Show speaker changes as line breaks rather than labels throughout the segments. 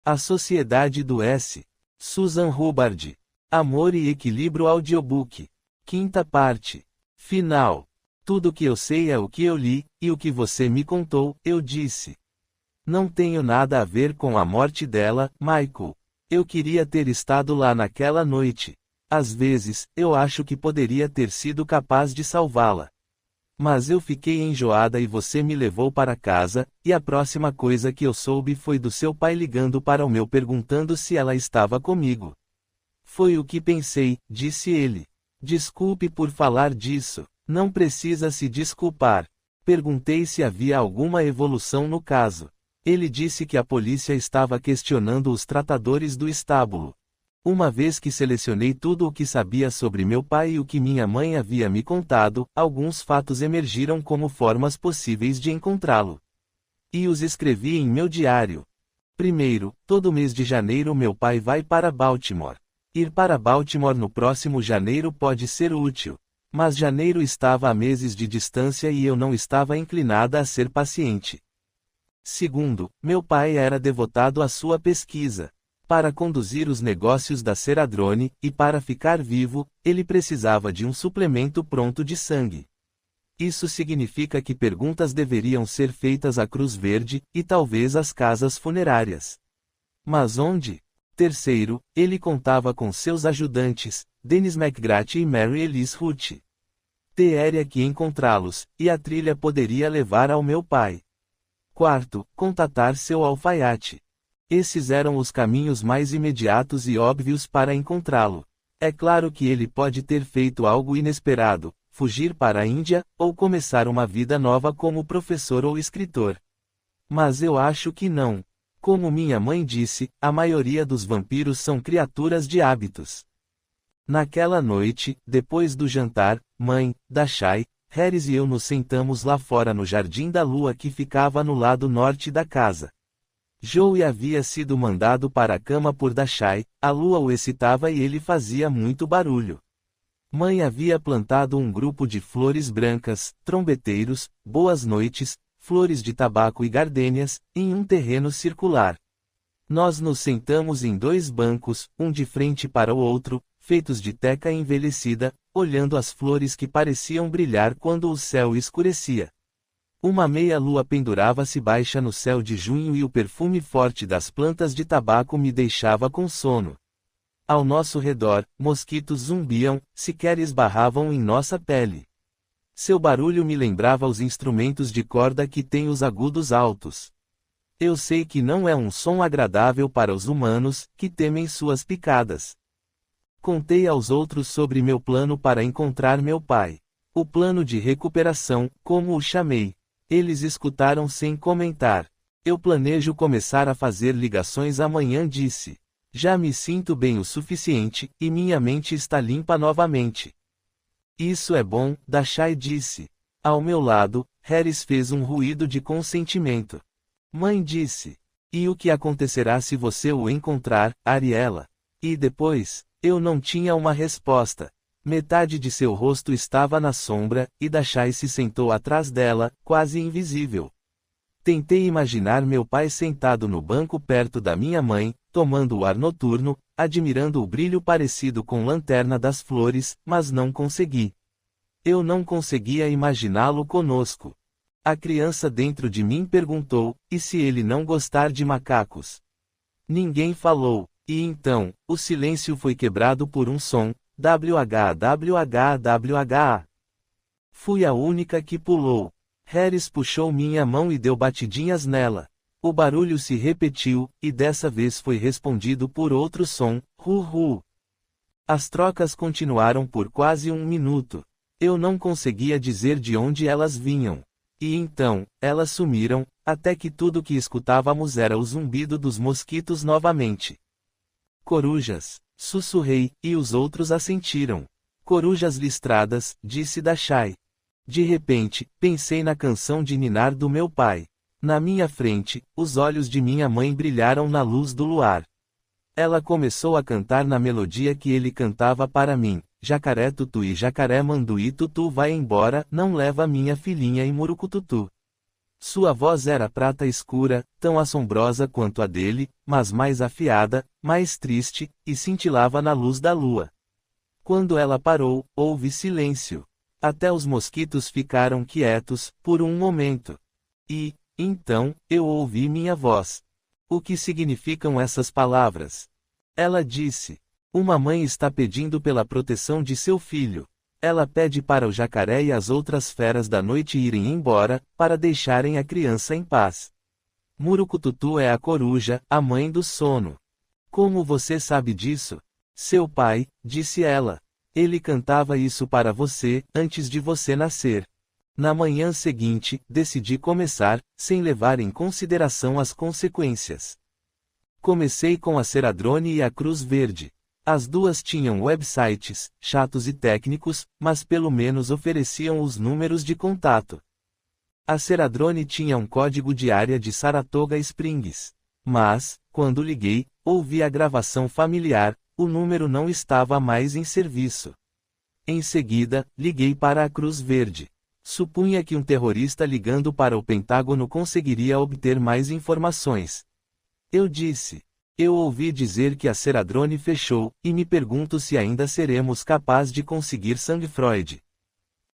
A Sociedade do S. Susan Hubbard. Amor e Equilíbrio Audiobook. Quinta parte. Final. Tudo o que eu sei é o que eu li, e o que você me contou, eu disse. Não tenho nada a ver com a morte dela, Michael. Eu queria ter estado lá naquela noite. Às vezes, eu acho que poderia ter sido capaz de salvá-la. Mas eu fiquei enjoada e você me levou para casa, e a próxima coisa que eu soube foi do seu pai ligando para o meu perguntando se ela estava comigo. Foi o que pensei, disse ele. Desculpe por falar disso. Não precisa se desculpar. Perguntei se havia alguma evolução no caso. Ele disse que a polícia estava questionando os tratadores do estábulo. Uma vez que selecionei tudo o que sabia sobre meu pai e o que minha mãe havia me contado, alguns fatos emergiram como formas possíveis de encontrá-lo. E os escrevi em meu diário. Primeiro, todo mês de janeiro meu pai vai para Baltimore. Ir para Baltimore no próximo janeiro pode ser útil. Mas janeiro estava a meses de distância e eu não estava inclinada a ser paciente. Segundo, meu pai era devotado à sua pesquisa. Para conduzir os negócios da Ceradrone, e para ficar vivo, ele precisava de um suplemento pronto de sangue. Isso significa que perguntas deveriam ser feitas à Cruz Verde, e talvez às casas funerárias. Mas onde? Terceiro, ele contava com seus ajudantes, Dennis McGrath e Mary Elise Ruth. Teria que encontrá-los, e a trilha poderia levar ao meu pai. Quarto, contatar seu alfaiate. Esses eram os caminhos mais imediatos e óbvios para encontrá-lo. É claro que ele pode ter feito algo inesperado, fugir para a Índia, ou começar uma vida nova como professor ou escritor. Mas eu acho que não. Como minha mãe disse, a maioria dos vampiros são criaturas de hábitos. Naquela noite, depois do jantar, mãe, Dashai, Harris e eu nos sentamos lá fora no Jardim da Lua que ficava no lado norte da casa. Joey havia sido mandado para a cama por Dashai, a lua o excitava e ele fazia muito barulho. Mãe havia plantado um grupo de flores brancas, trombeteiros, boas noites, flores de tabaco e gardênias, em um terreno circular. Nós nos sentamos em dois bancos, um de frente para o outro, feitos de teca envelhecida, olhando as flores que pareciam brilhar quando o céu escurecia. Uma meia-lua pendurava-se baixa no céu de junho e o perfume forte das plantas de tabaco me deixava com sono. Ao nosso redor, mosquitos zumbiam, sequer esbarravam em nossa pele. Seu barulho me lembrava os instrumentos de corda que têm os agudos altos. Eu sei que não é um som agradável para os humanos, que temem suas picadas. Contei aos outros sobre meu plano para encontrar meu pai. O plano de recuperação, como o chamei. Eles escutaram sem comentar. Eu planejo começar a fazer ligações amanhã, disse. Já me sinto bem o suficiente, e minha mente está limpa novamente. Isso é bom, Dashai disse. Ao meu lado, Harris fez um ruído de consentimento. Mãe disse. E o que acontecerá se você o encontrar, Ariela? E depois? Eu não tinha uma resposta. Metade de seu rosto estava na sombra, e Dashai se sentou atrás dela, quase invisível. Tentei imaginar meu pai sentado no banco perto da minha mãe, tomando o ar noturno, admirando o brilho parecido com lanterna das flores, mas não consegui. Eu não conseguia imaginá-lo conosco. A criança dentro de mim perguntou, e se ele não gostar de macacos? Ninguém falou, e então, o silêncio foi quebrado por um som. WHWHWH. Fui a única que pulou. Harris puxou minha mão e deu batidinhas nela. O barulho se repetiu, e dessa vez foi respondido por outro som, ru-ru. As trocas continuaram por quase um minuto. Eu não conseguia dizer de onde elas vinham. E então, elas sumiram, até que tudo que escutávamos era o zumbido dos mosquitos novamente. Corujas. Sussurrei, e os outros assentiram. Corujas listradas, disse Dashai. De repente, pensei na canção de ninar do meu pai. Na minha frente, os olhos de minha mãe brilharam na luz do luar. Ela começou a cantar na melodia que ele cantava para mim. Jacaré tutu e jacaré manduí tutu vai embora, não leva minha filhinha e murucututu. Sua voz era prata escura, tão assombrosa quanto a dele, mas mais afiada, mais triste, e cintilava na luz da lua. Quando ela parou, houve silêncio. Até os mosquitos ficaram quietos, por um momento. E, então, eu ouvi minha voz. O que significam essas palavras? Ela disse. Uma mãe está pedindo pela proteção de seu filho. Ela pede para o jacaré e as outras feras da noite irem embora, para deixarem a criança em paz. Murucututu é a coruja, a mãe do sono. Como você sabe disso? Seu pai, disse ela. Ele cantava isso para você, antes de você nascer. Na manhã seguinte, decidi começar, sem levar em consideração as consequências. Comecei com a Ceradrone e a Cruz Verde. As duas tinham websites, chatos e técnicos, mas pelo menos ofereciam os números de contato. A Ceradrone tinha um código de área de Saratoga Springs. Mas, quando liguei, ouvi a gravação familiar, o número não estava mais em serviço. Em seguida, liguei para a Cruz Verde. Supunha que um terrorista ligando para o Pentágono conseguiria obter mais informações. Eu disse. Eu ouvi dizer que a Ceradrone fechou, e me pergunto se ainda seremos capazes de conseguir Sangfroid.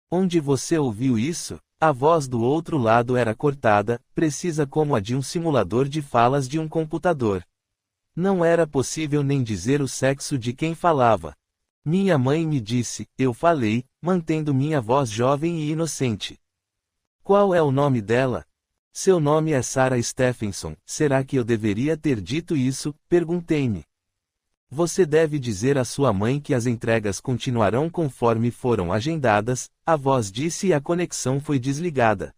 Onde você ouviu isso? A voz do outro lado era cortada, precisa como a de um simulador de falas de um computador. Não era possível nem dizer o sexo de quem falava. Minha mãe me disse, eu falei, mantendo minha voz jovem e inocente. Qual é o nome dela? Seu nome é Sarah Stephenson, será que eu deveria ter dito isso? Perguntei-me. Você deve dizer à sua mãe que as entregas continuarão conforme foram agendadas, a voz disse e a conexão foi desligada.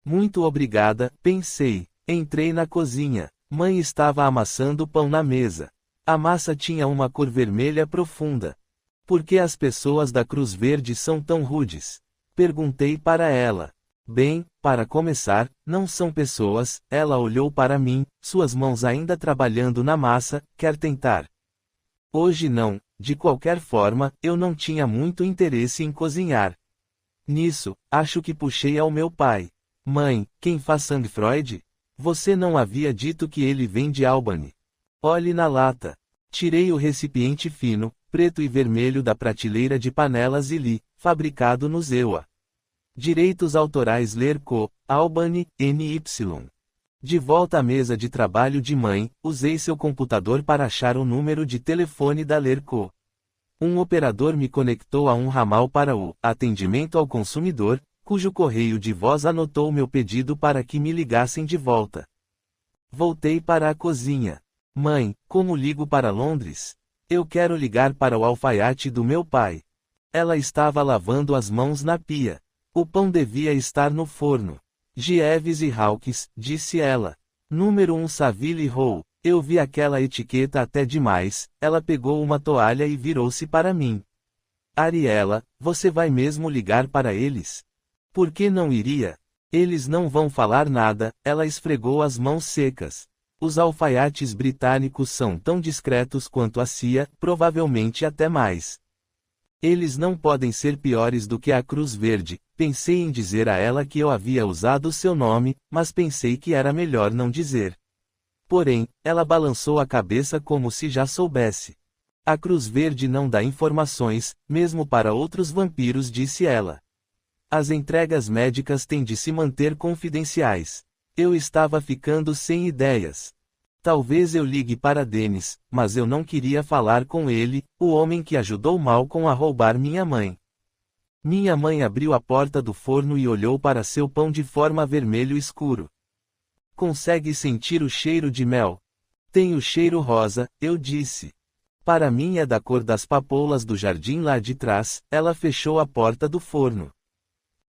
Muito obrigada, pensei. Entrei na cozinha. Mãe estava amassando pão na mesa. A massa tinha uma cor vermelha profunda. Por que as pessoas da Cruz Verde são tão rudes? Perguntei para ela. Bem, para começar, não são pessoas, ela olhou para mim, suas mãos ainda trabalhando na massa, quer tentar. Hoje não, de qualquer forma, eu não tinha muito interesse em cozinhar. Nisso, acho que puxei ao meu pai. Mãe, quem faz Sangfroid? Você não havia dito que ele vem de Albany. Olhe na lata. Tirei o recipiente fino, preto e vermelho da prateleira de panelas e li, fabricado no Zewa. Direitos autorais Lerco, Albany, NY. De volta à mesa de trabalho de mãe, usei seu computador para achar o número de telefone da Lerco. Um operador me conectou a um ramal para o atendimento ao consumidor, cujo correio de voz anotou meu pedido para que me ligassem de volta. Voltei para a cozinha. Mãe, como ligo para Londres? Eu quero ligar para o alfaiate do meu pai. Ela estava lavando as mãos na pia. O pão devia estar no forno. Jeeves e Hawkes, disse ela. Número 1 Savile Row. Eu vi aquela etiqueta até demais, ela pegou uma toalha e virou-se para mim. Ariela, você vai mesmo ligar para eles? Por que não iria? Eles não vão falar nada, ela esfregou as mãos secas. Os alfaiates britânicos são tão discretos quanto a CIA, provavelmente até mais. Eles não podem ser piores do que a Cruz Verde. Pensei em dizer a ela que eu havia usado seu nome, mas pensei que era melhor não dizer. Porém, ela balançou a cabeça como se já soubesse. A Cruz Verde não dá informações, mesmo para outros vampiros, disse ela. As entregas médicas têm de se manter confidenciais. Eu estava ficando sem ideias. Talvez eu ligue para Dennis, mas eu não queria falar com ele, o homem que ajudou Malcolm a roubar minha mãe. Minha mãe abriu a porta do forno e olhou para seu pão de forma vermelho escuro. Consegue sentir o cheiro de mel? Tem o cheiro rosa, eu disse. Para mim é da cor das papoulas do jardim lá de trás. Ela fechou a porta do forno.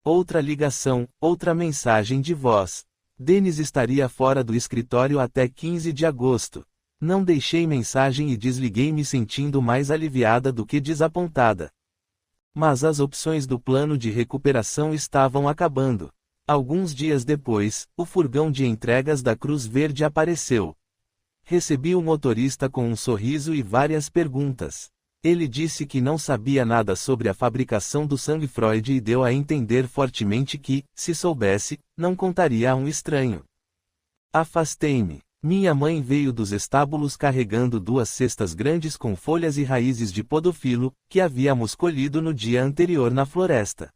Outra ligação, outra mensagem de voz. Dennis estaria fora do escritório até 15 de agosto. Não deixei mensagem e desliguei me sentindo mais aliviada do que desapontada. Mas as opções do plano de recuperação estavam acabando. Alguns dias depois, o furgão de entregas da Cruz Verde apareceu. Recebi o motorista com um sorriso e várias perguntas. Ele disse que não sabia nada sobre a fabricação do sangue Freud e deu a entender fortemente que, se soubesse, não contaria a um estranho. Afastei-me. Minha mãe veio dos estábulos carregando 2 cestas grandes com folhas e raízes de podofilo, que havíamos colhido no dia anterior na floresta.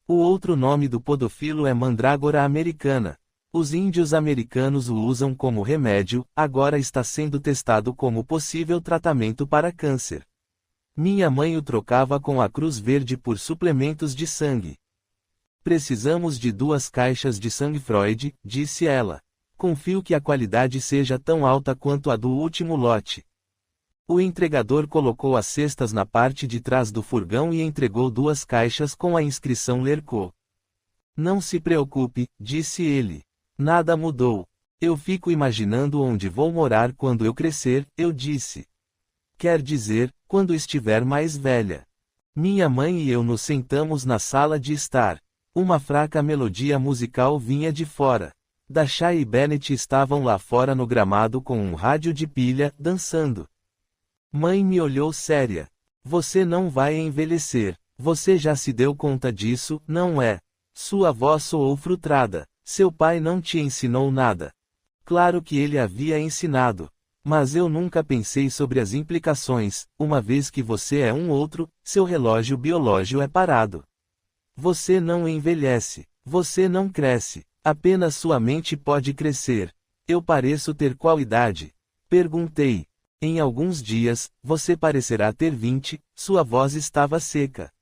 O outro nome do podofilo é mandrágora americana. Os índios americanos o usam como remédio, agora está sendo testado como possível tratamento para câncer. Minha mãe o trocava com a Cruz Verde por suplementos de sangue. Precisamos de 2 caixas de sangue Freud, disse ela. Confio que a qualidade seja tão alta quanto a do último lote. O entregador colocou as cestas na parte de trás do furgão e entregou 2 caixas com a inscrição Lerco. Não se preocupe, disse ele. Nada mudou. Eu fico imaginando onde vou morar quando eu crescer, eu disse. Quer dizer, quando estiver mais velha. Minha mãe e eu nos sentamos na sala de estar. Uma fraca melodia musical vinha de fora. Dasha e Bennett estavam lá fora no gramado com um rádio de pilha, dançando. Mãe me olhou séria. Você não vai envelhecer. Você já se deu conta disso, não é? Sua avó soou frustrada. Seu pai não te ensinou nada. Claro que ele havia ensinado. Mas eu nunca pensei sobre as implicações, uma vez que você é um outro, seu relógio biológico é parado. Você não envelhece. Você não cresce. Apenas sua mente pode crescer. Eu pareço ter qual idade? Perguntei. Em alguns dias, você parecerá ter 20, sua voz estava seca.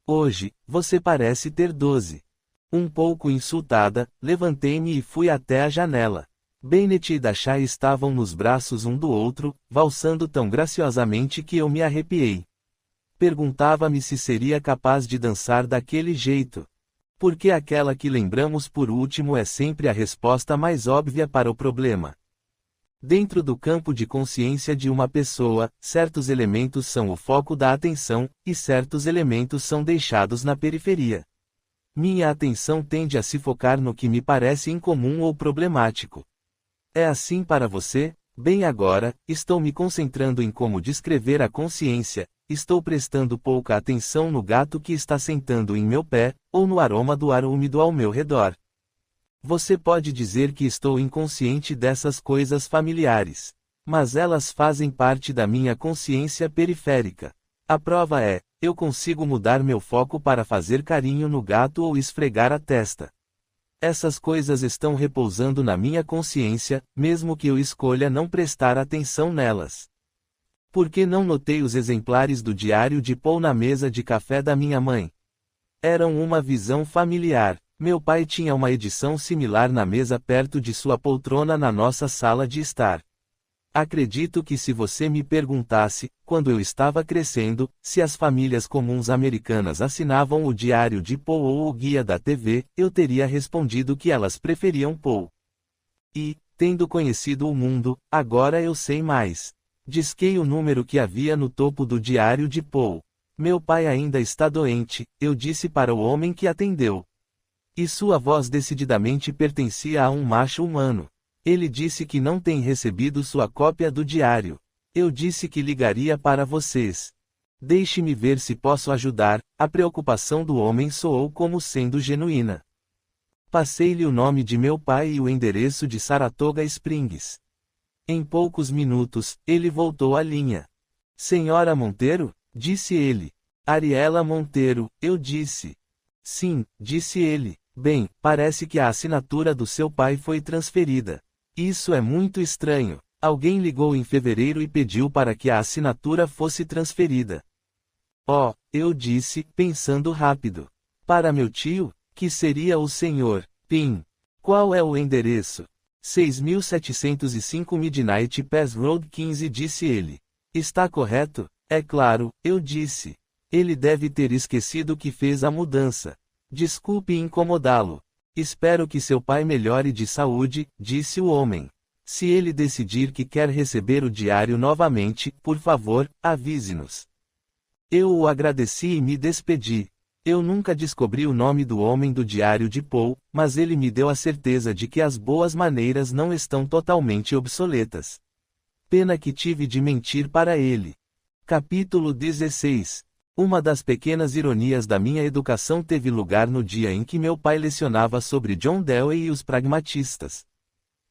Hoje, você parece ter 12. Um pouco insultada, levantei-me e fui até a janela. Bennett e Dasha estavam nos braços um do outro, valsando tão graciosamente que eu me arrepiei. Perguntava-me se seria capaz de dançar daquele jeito. Porque aquela que lembramos por último é sempre a resposta mais óbvia para o problema. Dentro do campo de consciência de uma pessoa, certos elementos são o foco da atenção, e certos elementos são deixados na periferia. Minha atenção tende a se focar no que me parece incomum ou problemático. É assim para você? Bem agora, estou me concentrando em como descrever a consciência, estou prestando pouca atenção no gato que está sentando em meu pé, ou no aroma do ar úmido ao meu redor. Você pode dizer que estou inconsciente dessas coisas familiares. Mas elas fazem parte da minha consciência periférica. A prova é, eu consigo mudar meu foco para fazer carinho no gato ou esfregar a testa. Essas coisas estão repousando na minha consciência, mesmo que eu escolha não prestar atenção nelas. Por que não notei os exemplares do diário de Paul na mesa de café da minha mãe? Eram uma visão familiar. Meu pai tinha uma edição similar na mesa perto de sua poltrona na nossa sala de estar. Acredito que se você me perguntasse, quando eu estava crescendo, se as famílias comuns americanas assinavam o diário de Paul ou o guia da TV, eu teria respondido que elas preferiam Paul. E, tendo conhecido o mundo, agora eu sei mais. Disquei o número que havia no topo do diário de Paul. Meu pai ainda está doente, eu disse para o homem que atendeu. E sua voz decididamente pertencia a um macho humano. Ele disse que não tem recebido sua cópia do diário. Eu disse que ligaria para vocês. Deixe-me ver se posso ajudar. A preocupação do homem soou como sendo genuína. Passei-lhe o nome de meu pai e o endereço de Saratoga Springs. Em poucos minutos, ele voltou à linha. Senhora Monteiro? Disse ele. Ariela Monteiro, eu disse. Sim, disse ele. Bem, parece que a assinatura do seu pai foi transferida. Isso é muito estranho. Alguém ligou em fevereiro e pediu para que a assinatura fosse transferida. Oh, eu disse, pensando rápido. Para meu tio, que seria o Sr. Pim. Qual é o endereço? 6705 Midnight Pass Road 15, disse ele. Está correto? É claro, eu disse. Ele deve ter esquecido que fez a mudança. Desculpe incomodá-lo. Espero que seu pai melhore de saúde, disse o homem. Se ele decidir que quer receber o diário novamente, por favor, avise-nos. Eu o agradeci e me despedi. Eu nunca descobri o nome do homem do diário de Paul, mas ele me deu a certeza de que as boas maneiras não estão totalmente obsoletas. Pena que tive de mentir para ele. Capítulo 16. Uma das pequenas ironias da minha educação teve lugar no dia em que meu pai lecionava sobre John Dewey e os pragmatistas.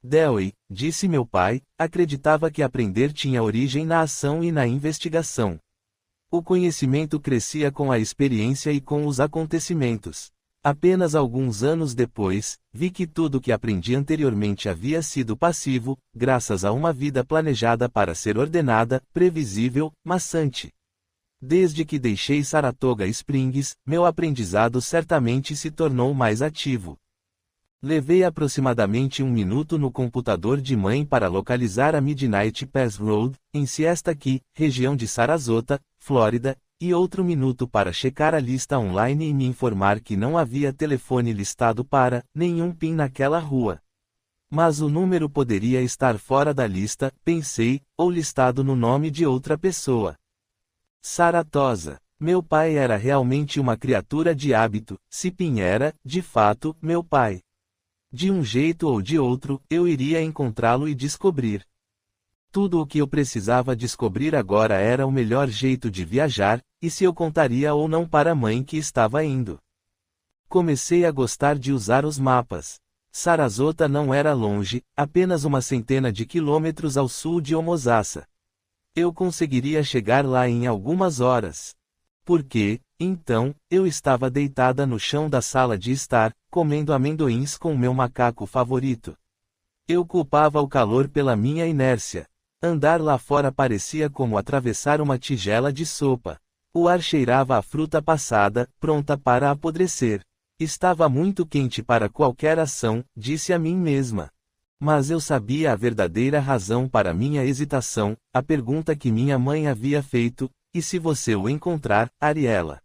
Dewey, disse meu pai, acreditava que aprender tinha origem na ação e na investigação. O conhecimento crescia com a experiência e com os acontecimentos. Apenas alguns anos depois, vi que tudo que aprendi anteriormente havia sido passivo, graças a uma vida planejada para ser ordenada, previsível, maçante. Desde que deixei Saratoga Springs, meu aprendizado certamente se tornou mais ativo. Levei aproximadamente 1 minuto no computador de mãe para localizar a Midnight Pass Road, em Siesta Key, região de Sarasota, Flórida, e outro minuto para checar a lista online e me informar que não havia telefone listado para nenhum PIN naquela rua. Mas o número poderia estar fora da lista, pensei, ou listado no nome de outra pessoa. Saratoga. Meu pai era realmente uma criatura de hábito, se PIN era, de fato, meu pai. De um jeito ou de outro, eu iria encontrá-lo e descobrir. Tudo o que eu precisava descobrir agora era o melhor jeito de viajar, e se eu contaria ou não para a mãe que estava indo. Comecei a gostar de usar os mapas. Sarasota não era longe, apenas uma centena de quilômetros ao sul de Homosassa. Eu conseguiria chegar lá em algumas horas. Porque, então, eu estava deitada no chão da sala de estar, comendo amendoins com meu macaco favorito. Eu culpava o calor pela minha inércia. Andar lá fora parecia como atravessar uma tigela de sopa. O ar cheirava a fruta passada, pronta para apodrecer. Estava muito quente para qualquer ação, disse a mim mesma. Mas eu sabia a verdadeira razão para minha hesitação, a pergunta que minha mãe havia feito: e se você o encontrar, Ariela?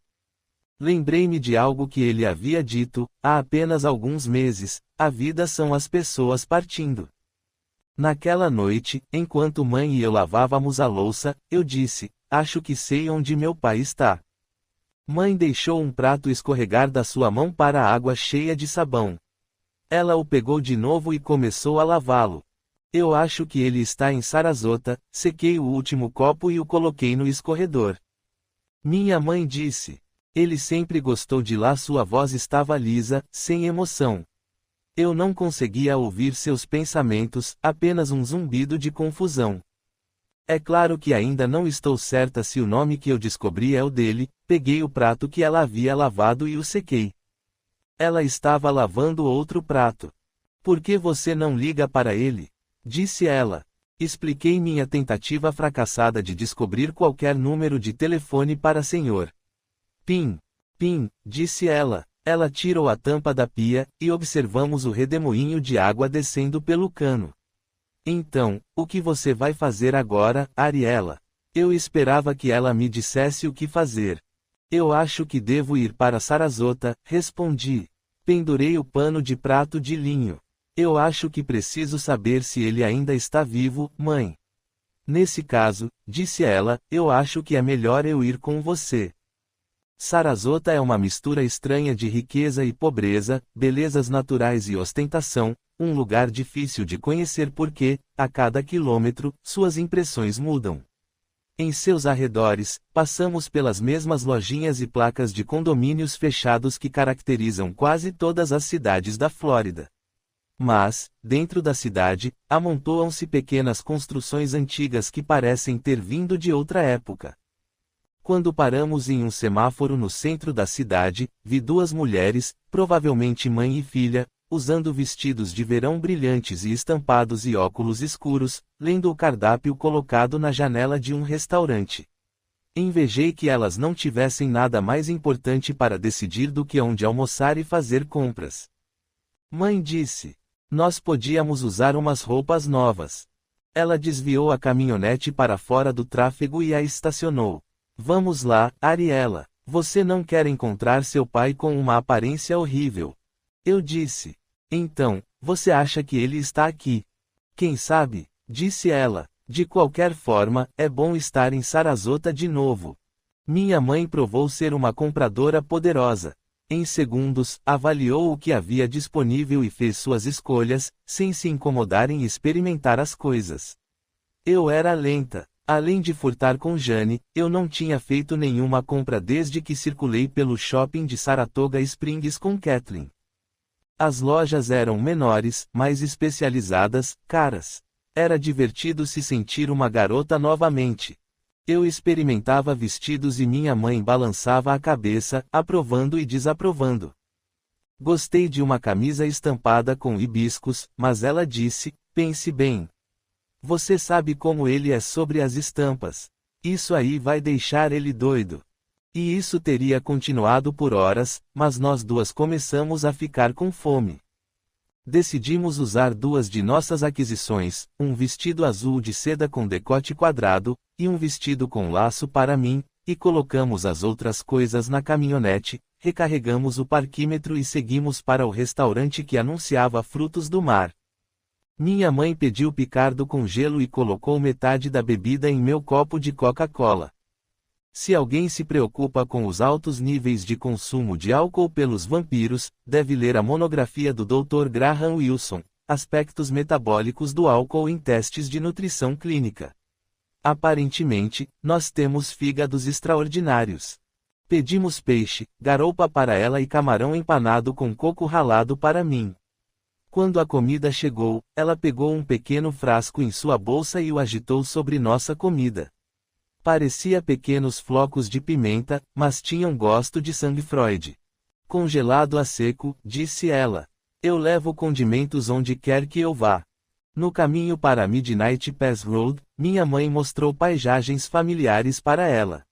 Lembrei-me de algo que ele havia dito, há apenas alguns meses: a vida são as pessoas partindo. Naquela noite, enquanto mãe e eu lavávamos a louça, eu disse: acho que sei onde meu pai está. Mãe deixou um prato escorregar da sua mão para a água cheia de sabão. Ela o pegou de novo e começou a lavá-lo. Eu acho que ele está em Sarasota. Sequei o último copo e o coloquei no escorredor. Minha mãe disse: ele sempre gostou de lá. Sua voz estava lisa, sem emoção. Eu não conseguia ouvir seus pensamentos, apenas um zumbido de confusão. É claro que ainda não estou certa se o nome que eu descobri é o dele. Peguei o prato que ela havia lavado e o sequei. Ela estava lavando outro prato. Por que você não liga para ele? Disse ela. Expliquei minha tentativa fracassada de descobrir qualquer número de telefone para Sr. PIN. PIN, disse ela. Ela tirou a tampa da pia, e observamos o redemoinho de água descendo pelo cano. Então, o que você vai fazer agora, Ariela? Eu esperava que ela me dissesse o que fazer. Eu acho que devo ir para Sarasota, respondi. Pendurei o pano de prato de linho. Eu acho que preciso saber se ele ainda está vivo, mãe. Nesse caso, disse ela, eu acho que é melhor eu ir com você. Sarasota é uma mistura estranha de riqueza e pobreza, belezas naturais e ostentação, um lugar difícil de conhecer porque, a cada quilômetro, suas impressões mudam. Em seus arredores, passamos pelas mesmas lojinhas e placas de condomínios fechados que caracterizam quase todas as cidades da Flórida. Mas, dentro da cidade, amontoam-se pequenas construções antigas que parecem ter vindo de outra época. Quando paramos em um semáforo no centro da cidade, vi duas mulheres, provavelmente mãe e filha, usando vestidos de verão brilhantes e estampados e óculos escuros, lendo o cardápio colocado na janela de um restaurante. Invejei que elas não tivessem nada mais importante para decidir do que onde almoçar e fazer compras. Mãe disse: nós podíamos usar umas roupas novas. Ela desviou a caminhonete para fora do tráfego e a estacionou. Vamos lá, Ariela. Você não quer encontrar seu pai com uma aparência horrível. Eu disse. Então, você acha que ele está aqui? Quem sabe? Disse ela. De qualquer forma, é bom estar em Sarasota de novo. Minha mãe provou ser uma compradora poderosa. Em segundos, avaliou o que havia disponível e fez suas escolhas, sem se incomodar em experimentar as coisas. Eu era lenta. Além de furtar com Jane, eu não tinha feito nenhuma compra desde que circulei pelo shopping de Saratoga Springs com Kathleen. As lojas eram menores, mais especializadas, caras. Era divertido se sentir uma garota novamente. Eu experimentava vestidos e minha mãe balançava a cabeça, aprovando e desaprovando. Gostei de uma camisa estampada com hibiscos, mas ela disse, pense bem. Você sabe como ele é sobre as estampas. Isso aí vai deixar ele doido. E isso teria continuado por horas, mas nós duas começamos a ficar com fome. Decidimos usar duas de nossas aquisições, um vestido azul de seda com decote quadrado, e um vestido com laço para mim, e colocamos as outras coisas na caminhonete, recarregamos o parquímetro e seguimos para o restaurante que anunciava frutos do mar. Minha mãe pediu picardo com gelo e colocou metade da bebida em meu copo de Coca-Cola. Se alguém se preocupa com os altos níveis de consumo de álcool pelos vampiros, deve ler a monografia do Dr. Graham Wilson, Aspectos Metabólicos do Álcool em Testes de Nutrição Clínica. Aparentemente, nós temos fígados extraordinários. Pedimos peixe, garoupa para ela e camarão empanado com coco ralado para mim. Quando a comida chegou, ela pegou um pequeno frasco em sua bolsa e o agitou sobre nossa comida. Parecia pequenos flocos de pimenta, mas tinham gosto de sangue Freud. Congelado a seco, disse ela. Eu levo condimentos onde quer que eu vá. No caminho para Midnight Pass Road, minha mãe mostrou paisagens familiares para ela.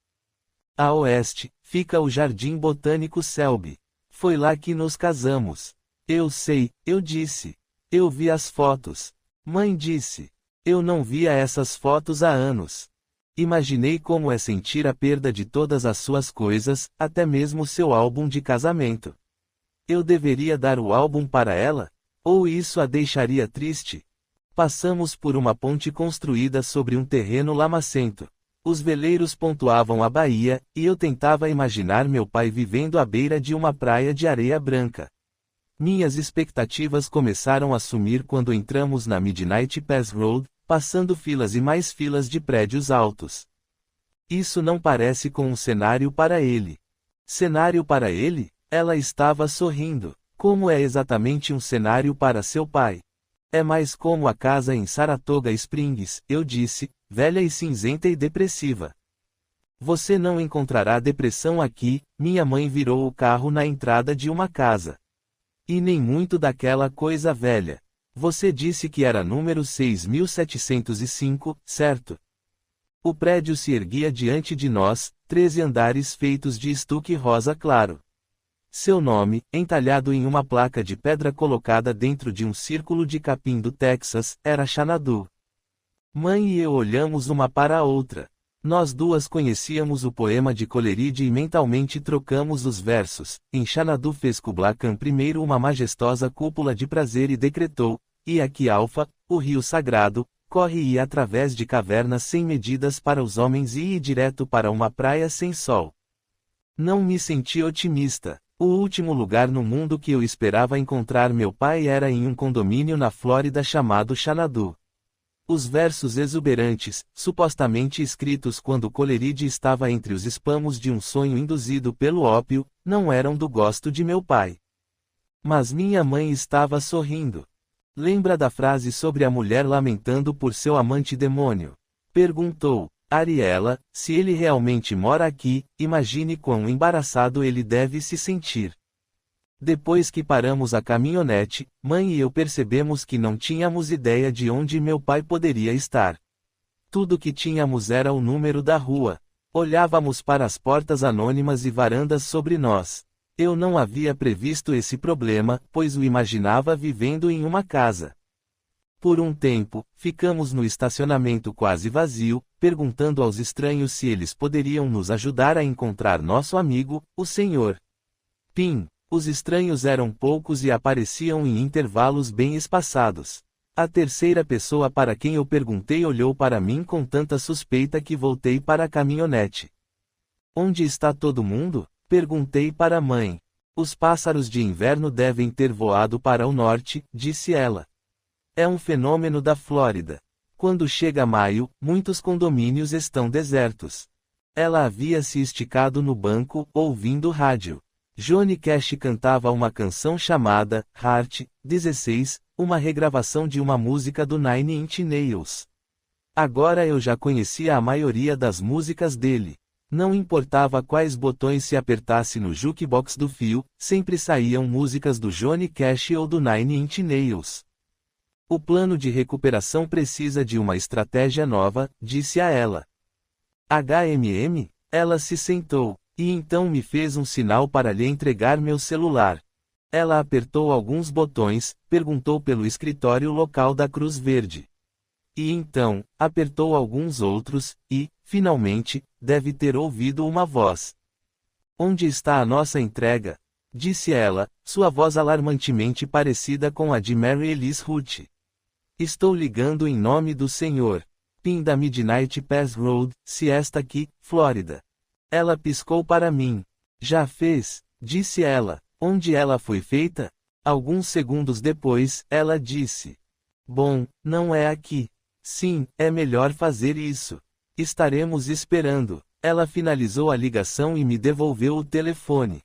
A oeste, fica o Jardim Botânico Selby. Foi lá que nos casamos. Eu sei, eu disse. Eu vi as fotos. Mãe disse. Eu não via essas fotos há anos. Imaginei como é sentir a perda de todas as suas coisas, até mesmo seu álbum de casamento. Eu deveria dar o álbum para ela? Ou isso a deixaria triste? Passamos por uma ponte construída sobre um terreno lamacento. Os veleiros pontuavam a baía, e eu tentava imaginar meu pai vivendo à beira de uma praia de areia branca. Minhas expectativas começaram a sumir quando entramos na Midnight Pass Road, passando filas e mais filas de prédios altos. Isso não parece com um cenário para ele. Cenário para ele? Ela estava sorrindo. Como é exatamente um cenário para seu pai? É mais como a casa em Saratoga Springs, eu disse, velha e cinzenta e depressiva. Você não encontrará depressão aqui, minha mãe virou o carro na entrada de uma casa. E nem muito daquela coisa velha. Você disse que era número 6705, certo? O prédio se erguia diante de nós, 13 andares feitos de estuque rosa claro. Seu nome, entalhado em uma placa de pedra colocada dentro de um círculo de capim do Texas, era Xanadu. Mãe e eu olhamos uma para a outra. Nós duas conhecíamos o poema de Coleridge e mentalmente trocamos os versos. Em Xanadu fez Kubla Khan primeiro uma majestosa cúpula de prazer e decretou, e aqui Alfa, o rio sagrado, corre e através de cavernas sem medidas para os homens e direto para uma praia sem sol. Não me senti otimista. O último lugar no mundo que eu esperava encontrar meu pai era em um condomínio na Flórida chamado Xanadu. Os versos exuberantes, supostamente escritos quando Coleridge estava entre os espamos de um sonho induzido pelo ópio, não eram do gosto de meu pai. Mas minha mãe estava sorrindo. Lembra da frase sobre a mulher lamentando por seu amante demônio? Perguntou. Ariela, se ele realmente mora aqui, imagine quão embaraçado ele deve se sentir. Depois que paramos a caminhonete, mãe e eu percebemos que não tínhamos ideia de onde meu pai poderia estar. Tudo que tínhamos era o número da rua. Olhávamos para as portas anônimas e varandas sobre nós. Eu não havia previsto esse problema, pois o imaginava vivendo em uma casa. Por um tempo, ficamos no estacionamento quase vazio, perguntando aos estranhos se eles poderiam nos ajudar a encontrar nosso amigo, o Sr. Pin. Os estranhos eram poucos e apareciam em intervalos bem espaçados. A terceira pessoa para quem eu perguntei olhou para mim com tanta suspeita que voltei para a caminhonete. Onde está todo mundo? Perguntei para a mãe. Os pássaros de inverno devem ter voado para o norte, disse ela. É um fenômeno da Flórida. Quando chega maio, muitos condomínios estão desertos. Ela havia se esticado no banco, ouvindo rádio. Johnny Cash cantava uma canção chamada Heart 16, uma regravação de uma música do Nine Inch Nails. Agora eu já conhecia a maioria das músicas dele. Não importava quais botões se apertasse no jukebox do fio, sempre saíam músicas do Johnny Cash ou do Nine Inch Nails. O plano de recuperação precisa de uma estratégia nova, disse a ela. HMM? Ela se sentou, e então me fez um sinal para lhe entregar meu celular. Ela apertou alguns botões, perguntou pelo escritório local da Cruz Verde. E então, apertou alguns outros, e, finalmente, deve ter ouvido uma voz. Onde está a nossa entrega? Disse ela, sua voz alarmantemente parecida com a de Mary Elise Root. Estou ligando em nome do Senhor. PIN da Midnight Pass Road, Siesta Key, Flórida. Ela piscou para mim. Já fez, disse ela. Onde ela foi feita? Alguns segundos depois, ela disse. Bom, não é aqui. Sim, é melhor fazer isso. Estaremos esperando. Ela finalizou a ligação e me devolveu o telefone.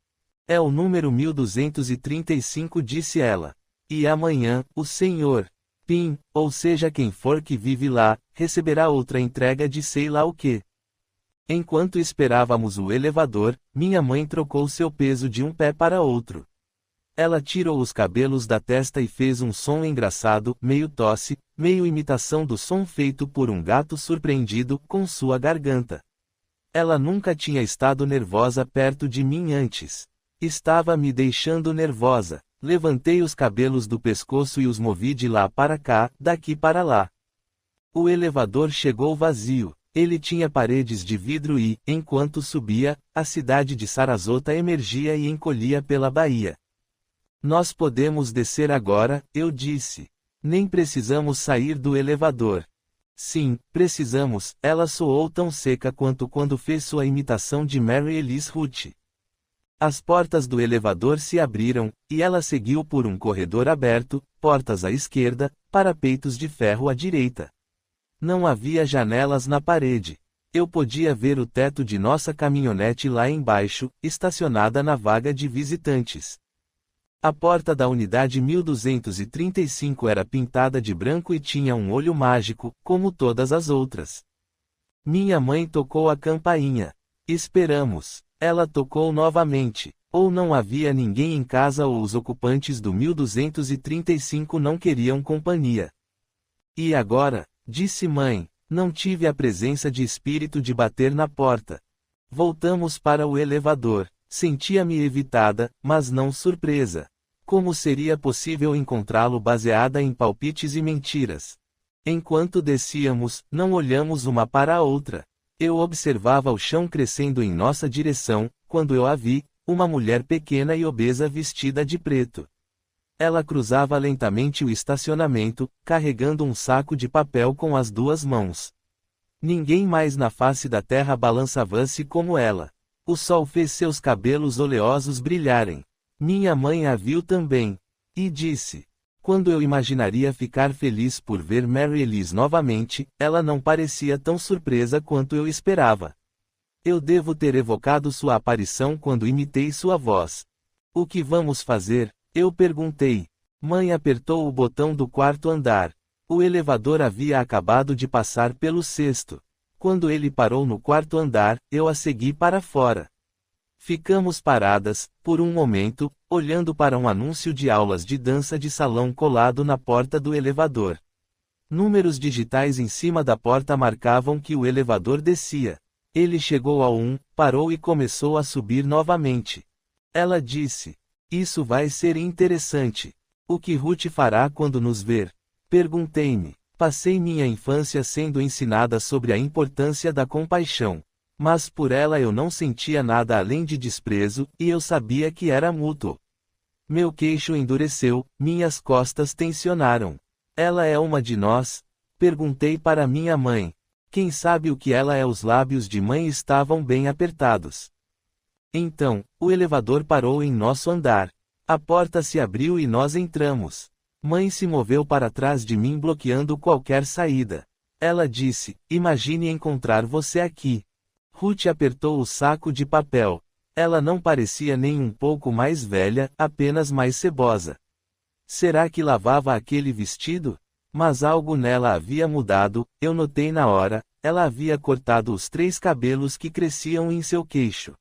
É o número 1235, disse ela. E amanhã, o senhor PIN, ou seja quem for que vive lá, receberá outra entrega de sei lá o que. Enquanto esperávamos o elevador, minha mãe trocou seu peso de um pé para outro. Ela tirou os cabelos da testa e fez um som engraçado, meio tosse, meio imitação do som feito por um gato surpreendido com sua garganta. Ela nunca tinha estado nervosa perto de mim antes. Estava me deixando nervosa. Levantei os cabelos do pescoço e os movi de lá para cá, daqui para lá. O elevador chegou vazio. Ele tinha paredes de vidro e, enquanto subia, a cidade de Sarasota emergia e encolhia pela baía. Nós podemos descer agora, eu disse. Nem precisamos sair do elevador. Sim, precisamos, ela soou tão seca quanto quando fez sua imitação de Mary Elise Root. As portas do elevador se abriram, e ela seguiu por um corredor aberto, portas à esquerda, parapeitos de ferro à direita. Não havia janelas na parede. Eu podia ver o teto de nossa caminhonete lá embaixo, estacionada na vaga de visitantes. A porta da unidade 1235 era pintada de branco e tinha um olho mágico, como todas as outras. Minha mãe tocou a campainha. Esperamos. Ela tocou novamente. Ou não havia ninguém em casa ou os ocupantes do 1235 não queriam companhia. E agora? Disse mãe. Não tive a presença de espírito de bater na porta. Voltamos para o elevador. Sentia-me evitada, mas não surpresa. Como seria possível encontrá-lo baseada em palpites e mentiras? Enquanto descíamos, não olhamos uma para a outra. Eu observava o chão crescendo em nossa direção, quando eu a vi, uma mulher pequena e obesa vestida de preto. Ela cruzava lentamente o estacionamento, carregando um saco de papel com as duas mãos. Ninguém mais na face da terra balançava-se como ela. O sol fez seus cabelos oleosos brilharem. Minha mãe a viu também. E disse. Quando eu imaginaria ficar feliz por ver Mary Elise novamente, ela não parecia tão surpresa quanto eu esperava. Eu devo ter evocado sua aparição quando imitei sua voz. O que vamos fazer? Eu perguntei. Mãe apertou o botão do quarto andar. O elevador havia acabado de passar pelo sexto. Quando ele parou no quarto andar, eu a segui para fora. Ficamos paradas, por um momento, olhando para um anúncio de aulas de dança de salão colado na porta do elevador. Números digitais em cima da porta marcavam que o elevador descia. Ele chegou ao 1, parou e começou a subir novamente. Ela disse. Isso vai ser interessante. O que Ruth fará quando nos ver? Perguntei-me. Passei minha infância sendo ensinada sobre a importância da compaixão. Mas por ela eu não sentia nada além de desprezo, e eu sabia que era mútuo. Meu queixo endureceu, minhas costas tensionaram. Ela é uma de nós? Perguntei para minha mãe. Quem sabe o que ela é? Os lábios de mãe estavam bem apertados. Então, o elevador parou em nosso andar. A porta se abriu e nós entramos. Mãe se moveu para trás de mim bloqueando qualquer saída. Ela disse, imagine encontrar você aqui. Ruth apertou o saco de papel. Ela não parecia nem um pouco mais velha, apenas mais cebosa. Será que lavava aquele vestido? Mas algo nela havia mudado, eu notei na hora, ela havia cortado os 3 cabelos que cresciam em seu queixo.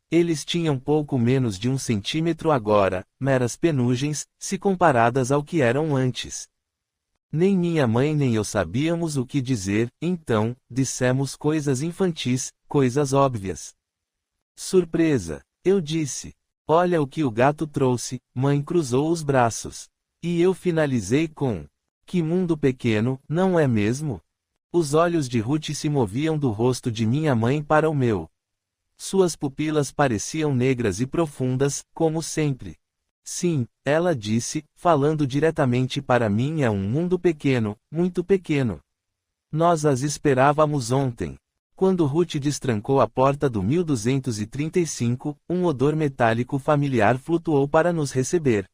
Eles tinham pouco menos de 1 centímetro agora, meras penugens, se comparadas ao que eram antes. Nem minha mãe nem eu sabíamos o que dizer, então, dissemos coisas infantis, coisas óbvias. Surpresa! Eu disse. Olha o que o gato trouxe, mãe cruzou os braços. E eu finalizei com: que mundo pequeno, não é mesmo? Os olhos de Ruth se moviam do rosto de minha mãe para o meu. Suas pupilas pareciam negras e profundas, como sempre. Sim, ela disse, falando diretamente para mim, é um mundo pequeno, muito pequeno. Nós as esperávamos ontem. Quando Ruth destrancou a porta do 1235, um odor metálico familiar flutuou para nos receber.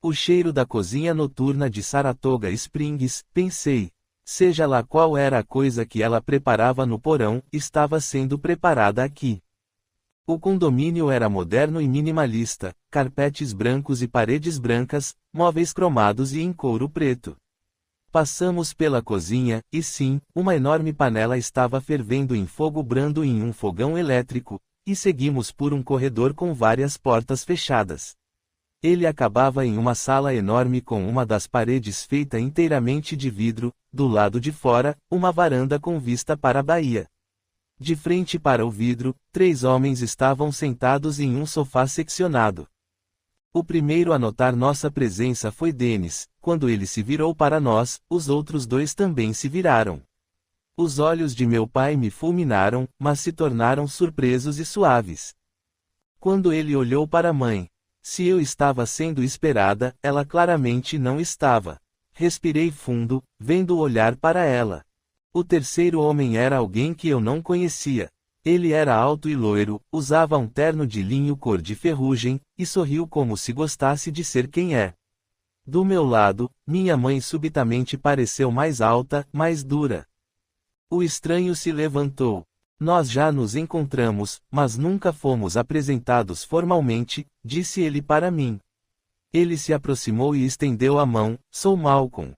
O cheiro da cozinha noturna de Saratoga Springs, pensei. Seja lá qual era a coisa que ela preparava no porão, estava sendo preparada aqui. O condomínio era moderno e minimalista, carpetes brancos e paredes brancas, móveis cromados e em couro preto. Passamos pela cozinha, e sim, uma enorme panela estava fervendo em fogo brando em um fogão elétrico, e seguimos por um corredor com várias portas fechadas. Ele acabava em uma sala enorme com uma das paredes feita inteiramente de vidro, do lado de fora, uma varanda com vista para a baía. De frente para o vidro, 3 homens estavam sentados em um sofá seccionado. O primeiro a notar nossa presença foi Dennis. Quando ele se virou para nós, os outros 2 também se viraram. Os olhos de meu pai me fulminaram, mas se tornaram surpresos e suaves. Quando ele olhou para a mãe, se eu estava sendo esperada, ela claramente não estava. Respirei fundo, vendo olhar para ela. O terceiro homem era alguém que eu não conhecia. Ele era alto e loiro, usava um terno de linho cor de ferrugem, e sorriu como se gostasse de ser quem é. Do meu lado, minha mãe subitamente pareceu mais alta, mais dura. O estranho se levantou. Nós já nos encontramos, mas nunca fomos apresentados formalmente, disse ele para mim. Ele se aproximou e estendeu a mão, sou Malcolm.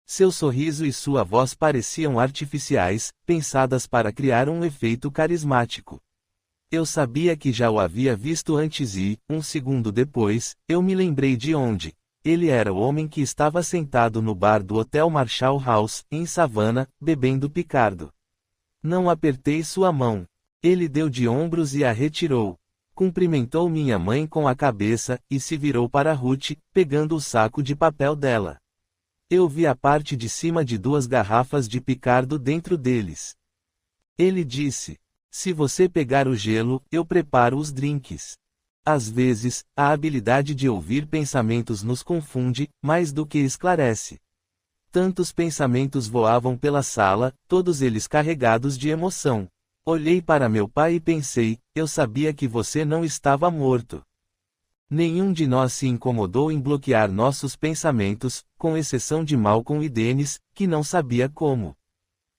Seu sorriso e sua voz pareciam artificiais, pensadas para criar um efeito carismático. Eu sabia que já o havia visto antes e, um segundo depois, eu me lembrei de onde. Ele era o homem que estava sentado no bar do Hotel Marshall House, em Savannah, bebendo Picardo. Não apertei sua mão. Ele deu de ombros e a retirou. Cumprimentou minha mãe com a cabeça, e se virou para Ruth, pegando o saco de papel dela. Eu vi a parte de cima de 2 garrafas de Picardo dentro deles. Ele disse: se você pegar o gelo, eu preparo os drinks. Às vezes, a habilidade de ouvir pensamentos nos confunde, mais do que esclarece. Tantos pensamentos voavam pela sala, todos eles carregados de emoção. Olhei para meu pai e pensei, eu sabia que você não estava morto. Nenhum de nós se incomodou em bloquear nossos pensamentos, com exceção de Malcolm e Dennis, que não sabia como.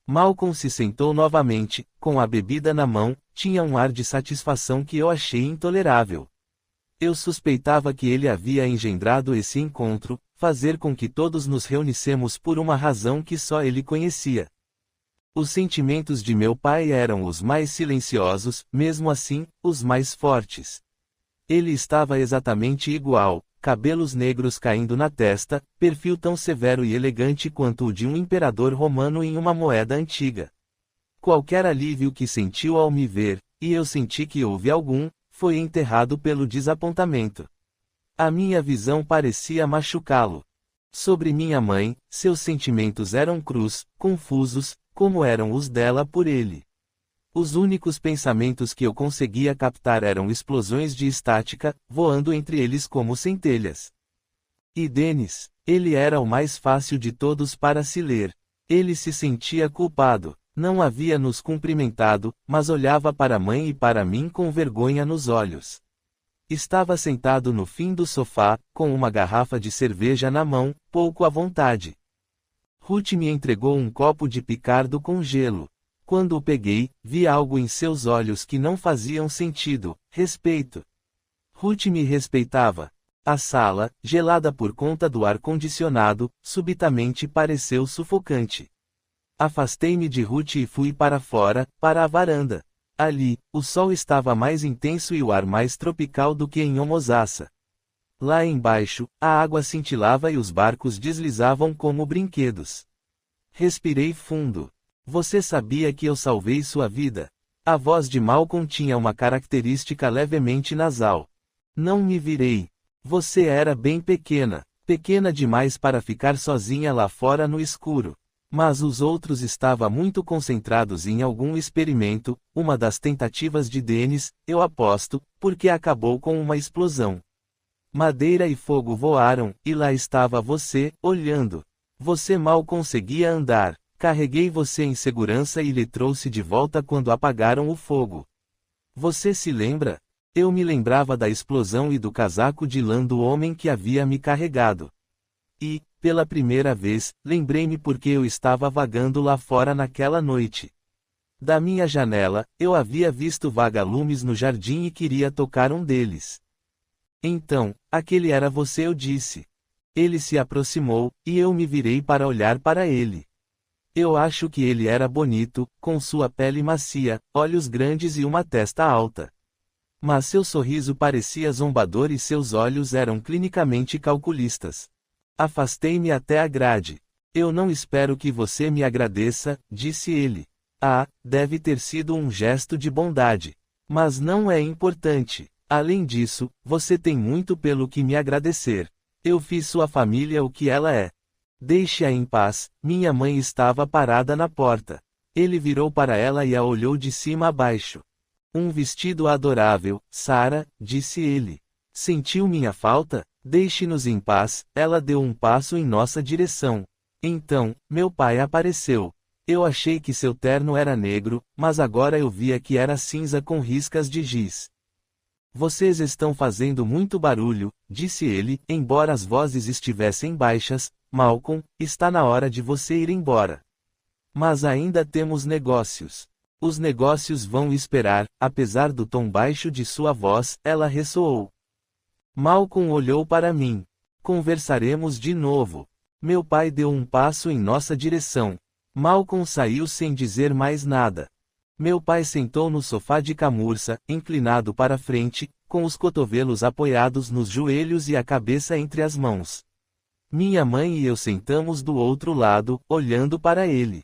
Malcolm se sentou novamente, com a bebida na mão, tinha um ar de satisfação que eu achei intolerável. Eu suspeitava que ele havia engendrado esse encontro, fazer com que todos nos reunissemos por uma razão que só ele conhecia. Os sentimentos de meu pai eram os mais silenciosos, mesmo assim, os mais fortes. Ele estava exatamente igual, cabelos negros caindo na testa, perfil tão severo e elegante quanto o de um imperador romano em uma moeda antiga. Qualquer alívio que sentiu ao me ver, e eu senti que houve algum, foi enterrado pelo desapontamento. A minha visão parecia machucá-lo. Sobre minha mãe, seus sentimentos eram crus, confusos, como eram os dela por ele. Os únicos pensamentos que eu conseguia captar eram explosões de estática, voando entre eles como centelhas. E Dennis, ele era o mais fácil de todos para se ler. Ele se sentia culpado. Não havia nos cumprimentado, mas olhava para a mãe e para mim com vergonha nos olhos. Estava sentado no fim do sofá, com uma garrafa de cerveja na mão, pouco à vontade. Ruth me entregou um copo de picardo com gelo. Quando o peguei, vi algo em seus olhos que não faziam sentido: respeito. Ruth me respeitava. A sala, gelada por conta do ar-condicionado, subitamente pareceu sufocante. Afastei-me de Ruth e fui para fora, para a varanda. Ali, o sol estava mais intenso e o ar mais tropical do que em Homosassa. Lá embaixo, a água cintilava e os barcos deslizavam como brinquedos. Respirei fundo. Você sabia que eu salvei sua vida? A voz de Malcolm tinha uma característica levemente nasal. Não me virei. Você era bem pequena. Pequena demais para ficar sozinha lá fora no escuro. Mas os outros estavam muito concentrados em algum experimento, uma das tentativas de Dennis, eu aposto, porque acabou com uma explosão. Madeira e fogo voaram, e lá estava você, olhando. Você mal conseguia andar. Carreguei você em segurança e lhe trouxe de volta quando apagaram o fogo. Você se lembra? Eu me lembrava da explosão e do casaco de lã do homem que havia me carregado. E, pela primeira vez, lembrei-me porque eu estava vagando lá fora naquela noite. Da minha janela, eu havia visto vagalumes no jardim e queria tocar um deles. Então, aquele era você, eu disse. Ele se aproximou, e eu me virei para olhar para ele. Eu acho que ele era bonito, com sua pele macia, olhos grandes e uma testa alta. Mas seu sorriso parecia zombador e seus olhos eram clinicamente calculistas. Afastei-me até a grade. Eu não espero que você me agradeça, disse ele. Ah, deve ter sido um gesto de bondade. Mas não é importante. Além disso, você tem muito pelo que me agradecer. Eu fiz sua família o que ela é. Deixe-a em paz, minha mãe estava parada na porta. Ele virou para ela e a olhou de cima a baixo. Um vestido adorável, Sarah, disse ele. Sentiu minha falta? Deixe-nos em paz. Ela deu um passo em nossa direção. Então, meu pai apareceu. Eu achei que seu terno era negro, mas agora eu via que era cinza com riscas de giz. Vocês estão fazendo muito barulho, disse ele, embora as vozes estivessem baixas. Malcolm, está na hora de você ir embora. Mas ainda temos negócios. Os negócios vão esperar, apesar do tom baixo de sua voz, ela ressoou. Malcolm olhou para mim. Conversaremos de novo. Meu pai deu um passo em nossa direção. Malcolm saiu sem dizer mais nada. Meu pai sentou no sofá de camurça, inclinado para frente, com os cotovelos apoiados nos joelhos e a cabeça entre as mãos. Minha mãe e eu sentamos do outro lado, olhando para ele.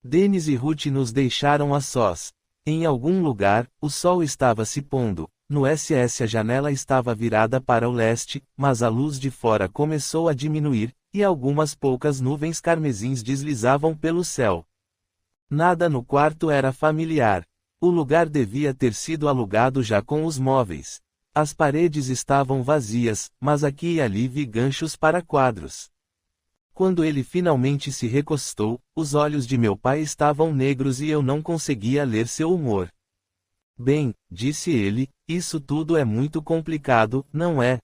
Dennis e Ruth nos deixaram a sós. Em algum lugar, o sol estava se pondo. No SS a janela estava virada para o leste, mas a luz de fora começou a diminuir, e algumas poucas nuvens carmesins deslizavam pelo céu. Nada no quarto era familiar. O lugar devia ter sido alugado já com os móveis. As paredes estavam vazias, mas aqui e ali vi ganchos para quadros. Quando ele finalmente se recostou, os olhos de meu pai estavam negros e eu não conseguia ler seu humor. Bem, disse ele, isso tudo é muito complicado, não é?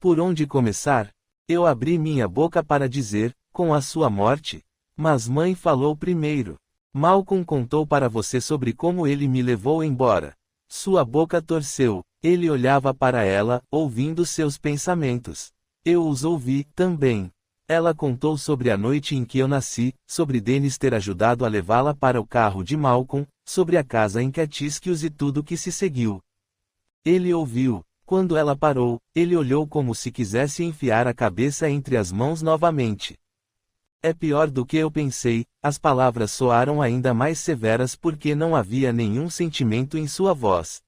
Por onde começar? Eu abri minha boca para dizer, com a sua morte? Mas mãe falou primeiro. Malcolm contou para você sobre como ele me levou embora. Sua boca torceu. Ele olhava para ela, ouvindo seus pensamentos. Eu os ouvi, também. Ela contou sobre a noite em que eu nasci, sobre Dennis ter ajudado a levá-la para o carro de Malcolm, sobre a casa em Catskills e tudo que se seguiu. Ele ouviu. Quando ela parou, ele olhou como se quisesse enfiar a cabeça entre as mãos novamente. É pior do que eu pensei, as palavras soaram ainda mais severas porque não havia nenhum sentimento em sua voz.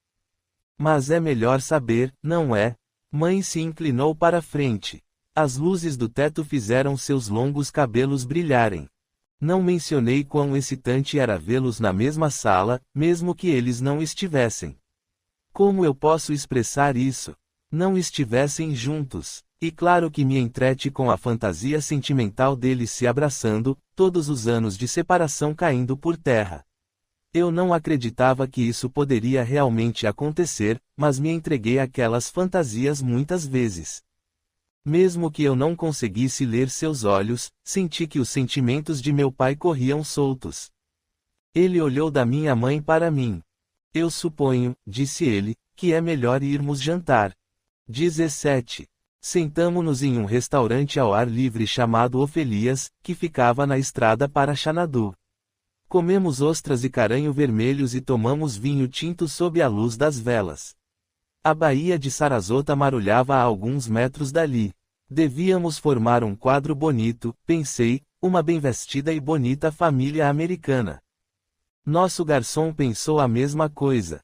Mas é melhor saber, não é? Mãe se inclinou para frente. As luzes do teto fizeram seus longos cabelos brilharem. Não mencionei quão excitante era vê-los na mesma sala, mesmo que eles não estivessem. Como eu posso expressar isso? Não estivessem juntos. E claro que me entrete com a fantasia sentimental deles se abraçando, todos os anos de separação caindo por terra. Eu não acreditava que isso poderia realmente acontecer, mas me entreguei àquelas fantasias muitas vezes. Mesmo que eu não conseguisse ler seus olhos, senti que os sentimentos de meu pai corriam soltos. Ele olhou da minha mãe para mim. Eu suponho, disse ele, que é melhor irmos jantar. 17. Sentamo-nos em um restaurante ao ar livre chamado Ofelias, que ficava na estrada para Xanadu. Comemos ostras e caranho vermelhos e tomamos vinho tinto sob a luz das velas. A baía de Sarasota marulhava a alguns metros dali. Devíamos formar um quadro bonito, pensei, uma bem vestida e bonita família americana. Nosso garçom pensou a mesma coisa.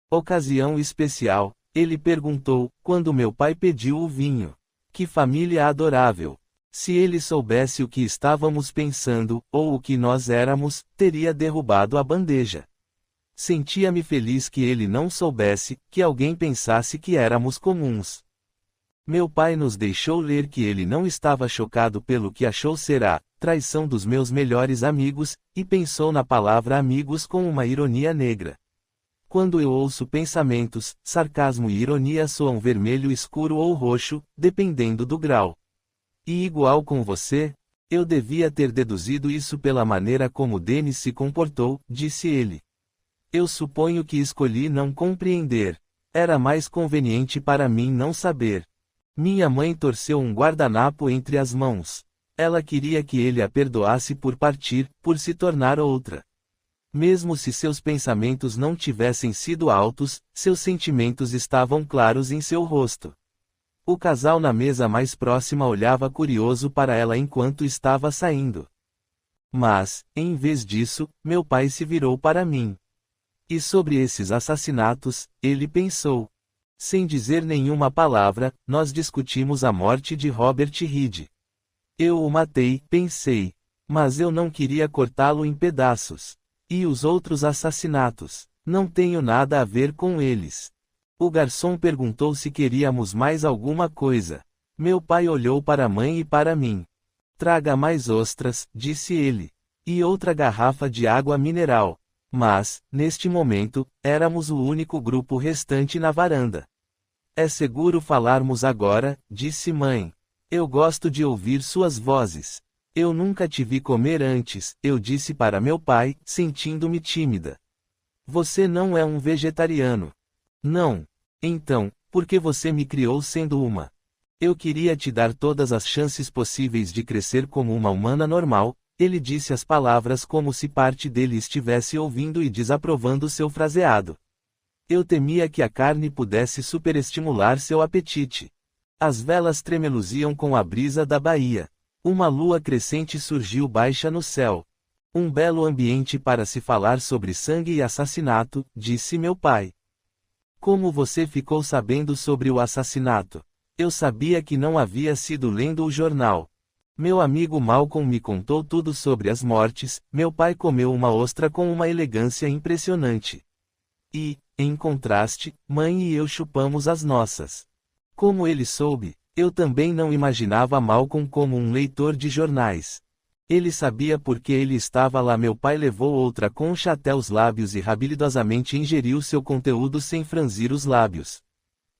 Ocasião especial, ele perguntou, quando meu pai pediu o vinho. Que família adorável! Se ele soubesse o que estávamos pensando, ou o que nós éramos, teria derrubado a bandeja. Sentia-me feliz que ele não soubesse, que alguém pensasse que éramos comuns. Meu pai nos deixou ler que ele não estava chocado pelo que achou ser a traição dos meus melhores amigos, e pensou na palavra amigos com uma ironia negra. Quando eu ouço pensamentos, sarcasmo e ironia soam vermelho escuro ou roxo, dependendo do grau. E igual com você? Eu devia ter deduzido isso pela maneira como Dennis se comportou, disse ele. Eu suponho que escolhi não compreender. Era mais conveniente para mim não saber. Minha mãe torceu um guardanapo entre as mãos. Ela queria que ele a perdoasse por partir, por se tornar outra. Mesmo se seus pensamentos não tivessem sido altos, seus sentimentos estavam claros em seu rosto. O casal na mesa mais próxima olhava curioso para ela enquanto estava saindo. Mas, em vez disso, meu pai se virou para mim. E sobre esses assassinatos, ele pensou. Sem dizer nenhuma palavra, nós discutimos a morte de Robert Reed. Eu o matei, pensei. Mas eu não queria cortá-lo em pedaços. E os outros assassinatos? Não tenho nada a ver com eles. O garçom perguntou se queríamos mais alguma coisa. Meu pai olhou para a mãe e para mim. Traga mais ostras, disse ele. E outra garrafa de água mineral. Mas, neste momento, éramos o único grupo restante na varanda. É seguro falarmos agora, disse mãe. Eu gosto de ouvir suas vozes. Eu nunca te vi comer antes, eu disse para meu pai, sentindo-me tímida. Você não é um vegetariano. Não. Então, por que você me criou sendo uma? Eu queria te dar todas as chances possíveis de crescer como uma humana normal. Ele disse as palavras como se parte dele estivesse ouvindo e desaprovando seu fraseado. Eu temia que a carne pudesse superestimular seu apetite. As velas tremeluziam com a brisa da baía. Uma lua crescente surgiu baixa no céu. Um belo ambiente para se falar sobre sangue e assassinato, disse meu pai. Como você ficou sabendo sobre o assassinato? Eu sabia que não havia sido lendo o jornal. Meu amigo Malcolm me contou tudo sobre as mortes. Meu pai comeu uma ostra com uma elegância impressionante. E, em contraste, mãe e eu chupamos as nossas. Como ele soube, eu também não imaginava Malcolm como um leitor de jornais. Ele sabia porque ele estava lá. Meu pai levou outra concha até os lábios e habilidosamente ingeriu seu conteúdo sem franzir os lábios.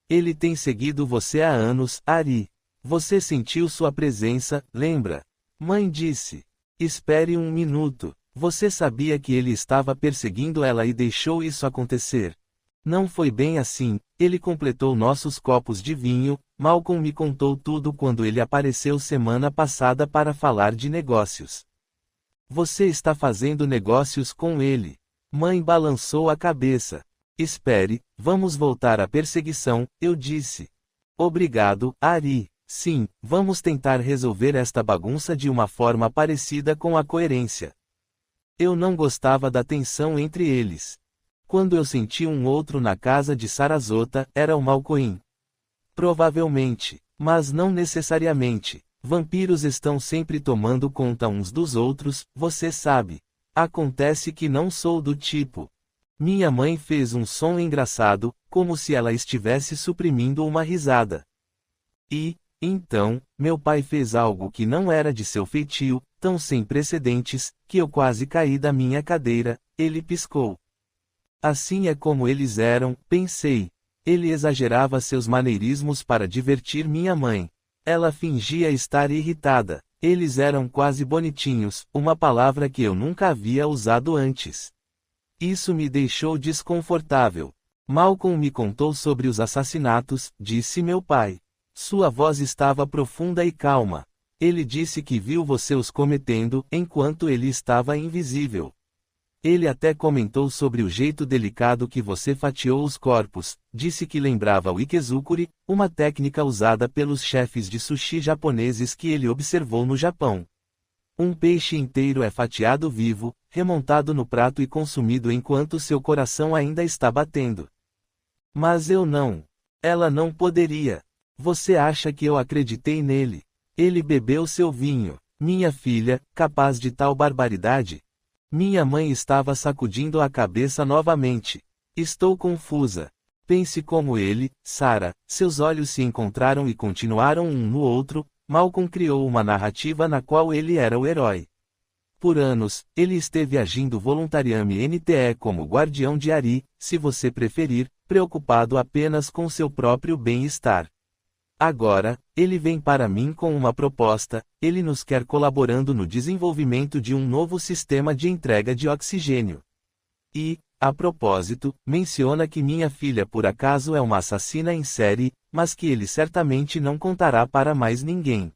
Ele tem seguido você há anos, Ari. Você sentiu sua presença, lembra? Mãe disse. Espere um minuto. Você sabia que ele estava perseguindo ela e deixou isso acontecer? Não foi bem assim. Ele completou nossos copos de vinho. Malcolm me contou tudo quando ele apareceu semana passada para falar de negócios. Você está fazendo negócios com ele. Mãe balançou a cabeça. Espere, vamos voltar à perseguição, eu disse. Obrigado, Ari. Sim, vamos tentar resolver esta bagunça de uma forma parecida com a coerência. Eu não gostava da tensão entre eles. Quando eu senti um outro na casa de Sarasota, era o Malcolm. Provavelmente, mas não necessariamente. Vampiros estão sempre tomando conta uns dos outros, você sabe. Acontece que não sou do tipo. Minha mãe fez um som engraçado, como se ela estivesse suprimindo uma risada. E, então, meu pai fez algo que não era de seu feitio, tão sem precedentes, que eu quase caí da minha cadeira. Ele piscou. Assim é como eles eram, pensei. Ele exagerava seus maneirismos para divertir minha mãe. Ela fingia estar irritada. Eles eram quase bonitinhos, uma palavra que eu nunca havia usado antes. Isso me deixou desconfortável. Malcolm me contou sobre os assassinatos, disse meu pai. Sua voz estava profunda e calma. Ele disse que viu você os cometendo, enquanto ele estava invisível. Ele até comentou sobre o jeito delicado que você fatiou os corpos, disse que lembrava o ikizukuri, uma técnica usada pelos chefes de sushi japoneses que ele observou no Japão. Um peixe inteiro é fatiado vivo, remontado no prato e consumido enquanto seu coração ainda está batendo. Mas eu não. Ela não poderia. Você acha que eu acreditei nele? Ele bebeu seu vinho. Minha filha, capaz de tal barbaridade? Minha mãe estava sacudindo a cabeça novamente. Estou confusa. Pense como ele, Sarah, seus olhos se encontraram e continuaram um no outro. Malcolm criou uma narrativa na qual ele era o herói. Por anos, ele esteve agindo voluntariamente como guardião de Ari, se você preferir, preocupado apenas com seu próprio bem-estar. Agora, ele vem para mim com uma proposta, ele nos quer colaborando no desenvolvimento de um novo sistema de entrega de oxigênio. E, a propósito, menciona que minha filha por acaso é uma assassina em série, mas que ele certamente não contará para mais ninguém.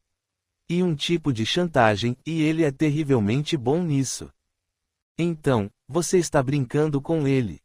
E um tipo de chantagem, e ele é terrivelmente bom nisso. Então, você está brincando com ele.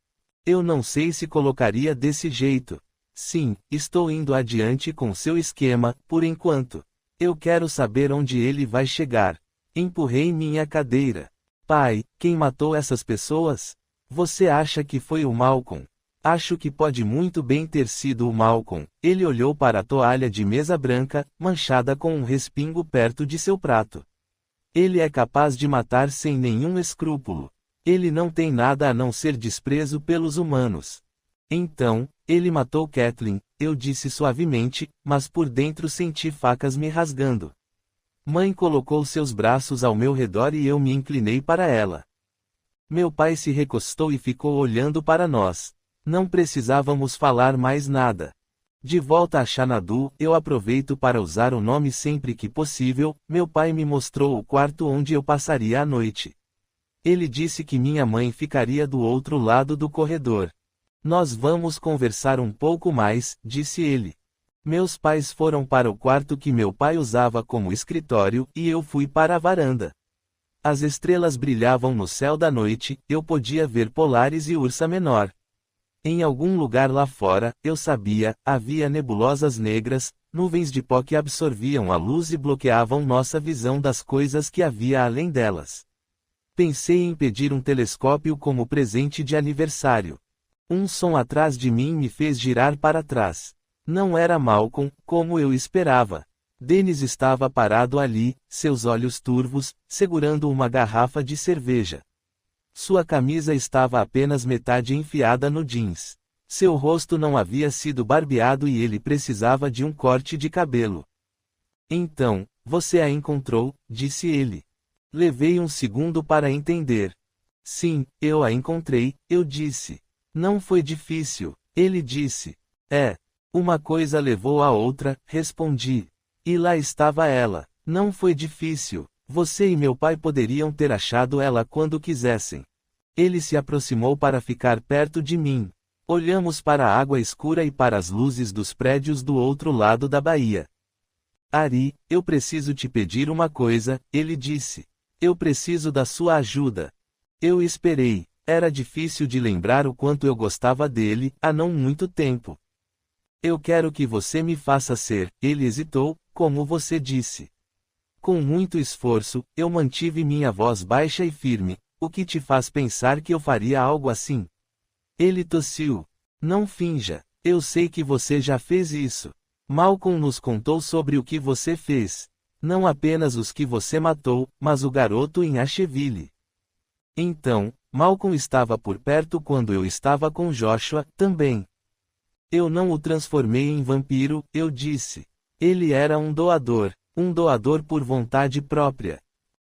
Eu não sei se colocaria desse jeito. Sim, estou indo adiante com seu esquema, por enquanto. Eu quero saber onde ele vai chegar. Empurrei minha cadeira. Pai, quem matou essas pessoas? Você acha que foi o Malcolm? Acho que pode muito bem ter sido o Malcolm. Ele olhou para a toalha de mesa branca, manchada com um respingo perto de seu prato. Ele é capaz de matar sem nenhum escrúpulo. Ele não tem nada a não ser desprezo pelos humanos. Então, ele matou Kathleen, eu disse suavemente, mas por dentro senti facas me rasgando. Mãe colocou seus braços ao meu redor e eu me inclinei para ela. Meu pai se recostou e ficou olhando para nós. Não precisávamos falar mais nada. De volta a Xanadu, eu aproveito para usar o nome sempre que possível. Meu pai me mostrou o quarto onde eu passaria a noite. Ele disse que minha mãe ficaria do outro lado do corredor. Nós vamos conversar um pouco mais, disse ele. Meus pais foram para o quarto que meu pai usava como escritório, e eu fui para a varanda. As estrelas brilhavam no céu da noite, eu podia ver Polaris e Ursa Menor. Em algum lugar lá fora, eu sabia, havia nebulosas negras, nuvens de pó que absorviam a luz e bloqueavam nossa visão das coisas que havia além delas. Pensei em pedir um telescópio como presente de aniversário. Um som atrás de mim me fez girar para trás. Não era Malcolm, como eu esperava. Dennis estava parado ali, seus olhos turvos, segurando uma garrafa de cerveja. Sua camisa estava apenas metade enfiada no jeans. Seu rosto não havia sido barbeado e ele precisava de um corte de cabelo. Então, você a encontrou, disse ele. Levei um segundo para entender. Sim, eu a encontrei, eu disse. Não foi difícil, ele disse. Uma coisa levou a outra, respondi. E lá estava ela. Não foi difícil. Você e meu pai poderiam ter achado ela quando quisessem. Ele se aproximou para ficar perto de mim. Olhamos para a água escura e para as luzes dos prédios do outro lado da baía. Ari, eu preciso te pedir uma coisa, ele disse. Eu preciso da sua ajuda. Eu esperei. Era difícil de lembrar o quanto eu gostava dele, há não muito tempo. Eu quero que você me faça ser, ele hesitou, como você disse. Com muito esforço, eu mantive minha voz baixa e firme. O que te faz pensar que eu faria algo assim? Ele tossiu. Não finja. Eu sei que você já fez isso. Malcolm nos contou sobre o que você fez. Não apenas os que você matou, mas o garoto em Asheville. Então, Malcolm estava por perto quando eu estava com Joshua, também. Eu não o transformei em vampiro, eu disse. Ele era um doador por vontade própria.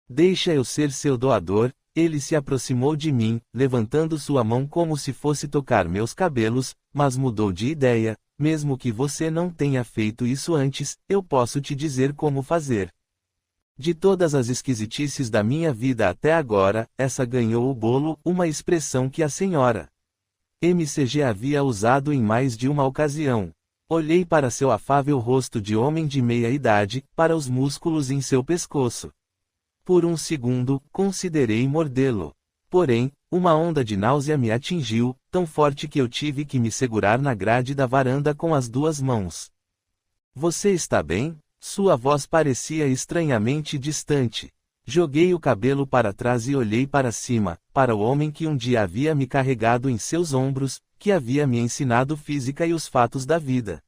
Deixa eu ser seu doador, Ele se aproximou de mim, levantando sua mão como se fosse tocar meus cabelos, mas mudou de ideia. Mesmo que você não tenha feito isso antes, eu posso te dizer como fazer. De todas as esquisitices da minha vida até agora, essa ganhou o bolo, uma expressão que a senhora MCG havia usado em mais de uma ocasião. Olhei para seu afável rosto de homem de meia idade, para os músculos em seu pescoço. Por um segundo, considerei mordê-lo. Porém, uma onda de náusea me atingiu, tão forte que eu tive que me segurar na grade da varanda com as duas mãos. Você está bem? Sua voz parecia estranhamente distante. Joguei o cabelo para trás e olhei para cima, para o homem que um dia havia me carregado em seus ombros, que havia me ensinado física e os fatos da vida.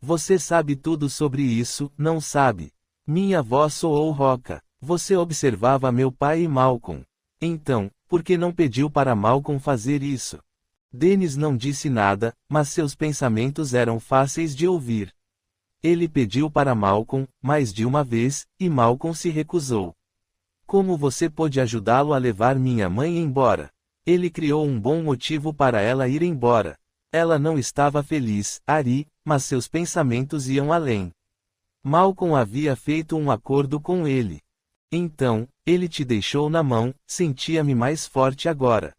Você sabe tudo sobre isso, não sabe? Minha voz soou rouca. Você observava meu pai e Malcolm. Então, por que não pediu para Malcolm fazer isso? Dennis não disse nada, mas seus pensamentos eram fáceis de ouvir. Ele pediu para Malcolm, mais de uma vez, e Malcolm se recusou. Como você pôde ajudá-lo a levar minha mãe embora? Ele criou um bom motivo para ela ir embora. Ela não estava feliz, Ari, mas seus pensamentos iam além. Malcolm havia feito um acordo com ele. Então, ele te deixou na mão, sentia-me mais forte agora.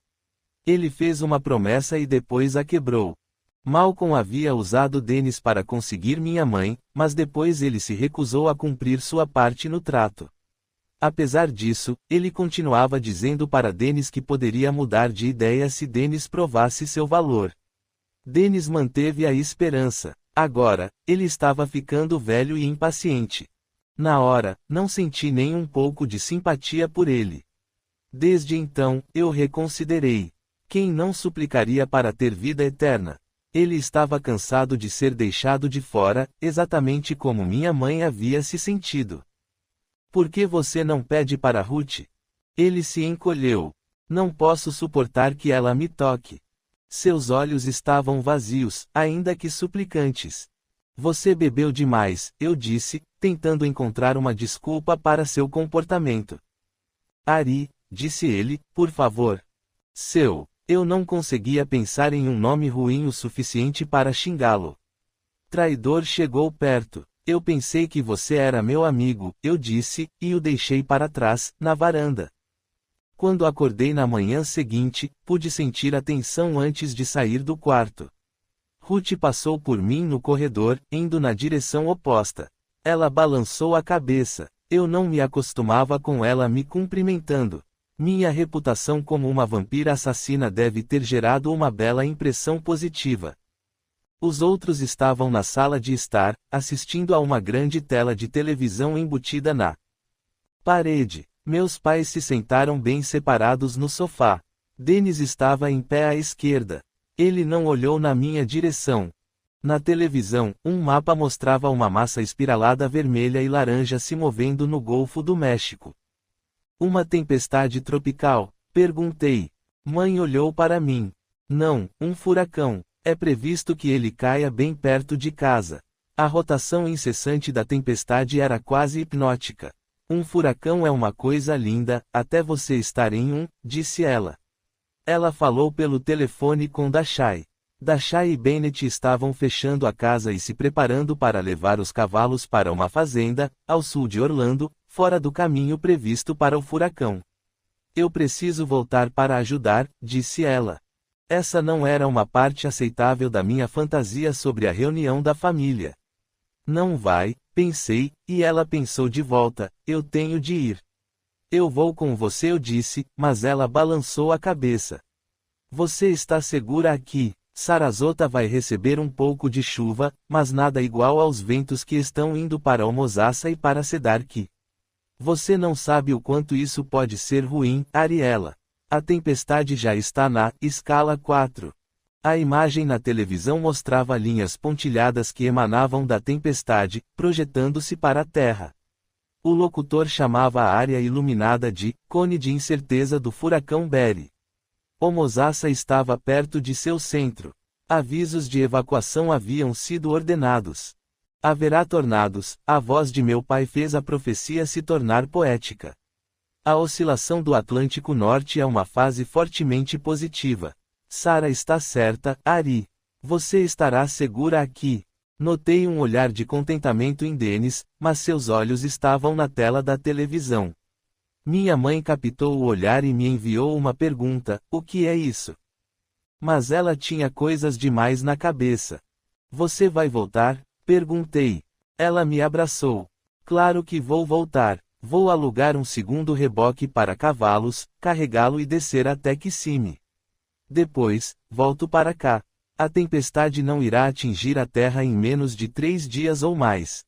Ele fez uma promessa e depois a quebrou. Malcolm havia usado Dennis para conseguir minha mãe, mas depois ele se recusou a cumprir sua parte no trato. Apesar disso, ele continuava dizendo para Dennis que poderia mudar de ideia se Dennis provasse seu valor. Dennis manteve a esperança. Agora, ele estava ficando velho e impaciente. Na hora, não senti nem um pouco de simpatia por ele. Desde então, eu reconsiderei. Quem não suplicaria para ter vida eterna? Ele estava cansado de ser deixado de fora, exatamente como minha mãe havia se sentido. Por que você não pede para Ruth? Ele se encolheu. Não posso suportar que ela me toque. Seus olhos estavam vazios, ainda que suplicantes. Você bebeu demais, eu disse, tentando encontrar uma desculpa para seu comportamento. Ari, disse ele, por favor. Eu não conseguia pensar em um nome ruim o suficiente para xingá-lo. Traidor chegou perto. Eu pensei que você era meu amigo, eu disse, e o deixei para trás, na varanda. Quando acordei na manhã seguinte, pude sentir a tensão antes de sair do quarto. Ruth passou por mim no corredor, indo na direção oposta. Ela balançou a cabeça. Eu não me acostumava com ela me cumprimentando. Minha reputação como uma vampira assassina deve ter gerado uma bela impressão positiva. Os outros estavam na sala de estar, assistindo a uma grande tela de televisão embutida na parede. Meus pais se sentaram bem separados no sofá. Dennis estava em pé à esquerda. Ele não olhou na minha direção. Na televisão, um mapa mostrava uma massa espiralada vermelha e laranja se movendo no Golfo do México. Uma tempestade tropical? Perguntei. Mãe olhou para mim. Não, um furacão. É previsto que ele caia bem perto de casa. A rotação incessante da tempestade era quase hipnótica. Um furacão é uma coisa linda, até você estar em um, disse ela. Ela falou pelo telefone com Dashai. Dashai e Bennett estavam fechando a casa e se preparando para levar os cavalos para uma fazenda, ao sul de Orlando, fora do caminho previsto para o furacão. Eu preciso voltar para ajudar, disse ela. Essa não era uma parte aceitável da minha fantasia sobre a reunião da família. Não vai, pensei, e ela pensou de volta, eu tenho de ir. Eu vou com você, eu disse, mas ela balançou a cabeça. Você está segura aqui? Sarasota vai receber um pouco de chuva, mas nada igual aos ventos que estão indo para Homosassa e para Cedarque. Você não sabe o quanto isso pode ser ruim, Ariela. A tempestade já está na escala 4. A imagem na televisão mostrava linhas pontilhadas que emanavam da tempestade, projetando-se para a terra. O locutor chamava a área iluminada de cone de incerteza do furacão Barry. Homosassa estava perto de seu centro. Avisos de evacuação haviam sido ordenados. Haverá tornados, a voz de meu pai fez a profecia se tornar poética. A oscilação do Atlântico Norte é uma fase fortemente positiva. Sarah está certa, Ari. Você estará segura aqui. Notei um olhar de contentamento em Dennis, mas seus olhos estavam na tela da televisão. Minha mãe captou o olhar e me enviou uma pergunta: o que é isso? Mas ela tinha coisas demais na cabeça. Você vai voltar? Perguntei. Ela me abraçou. Claro que vou voltar. Vou alugar um segundo reboque para cavalos, carregá-lo e descer até Kissimmee. Depois, volto para cá. A tempestade não irá atingir a terra em menos de 3 dias ou mais.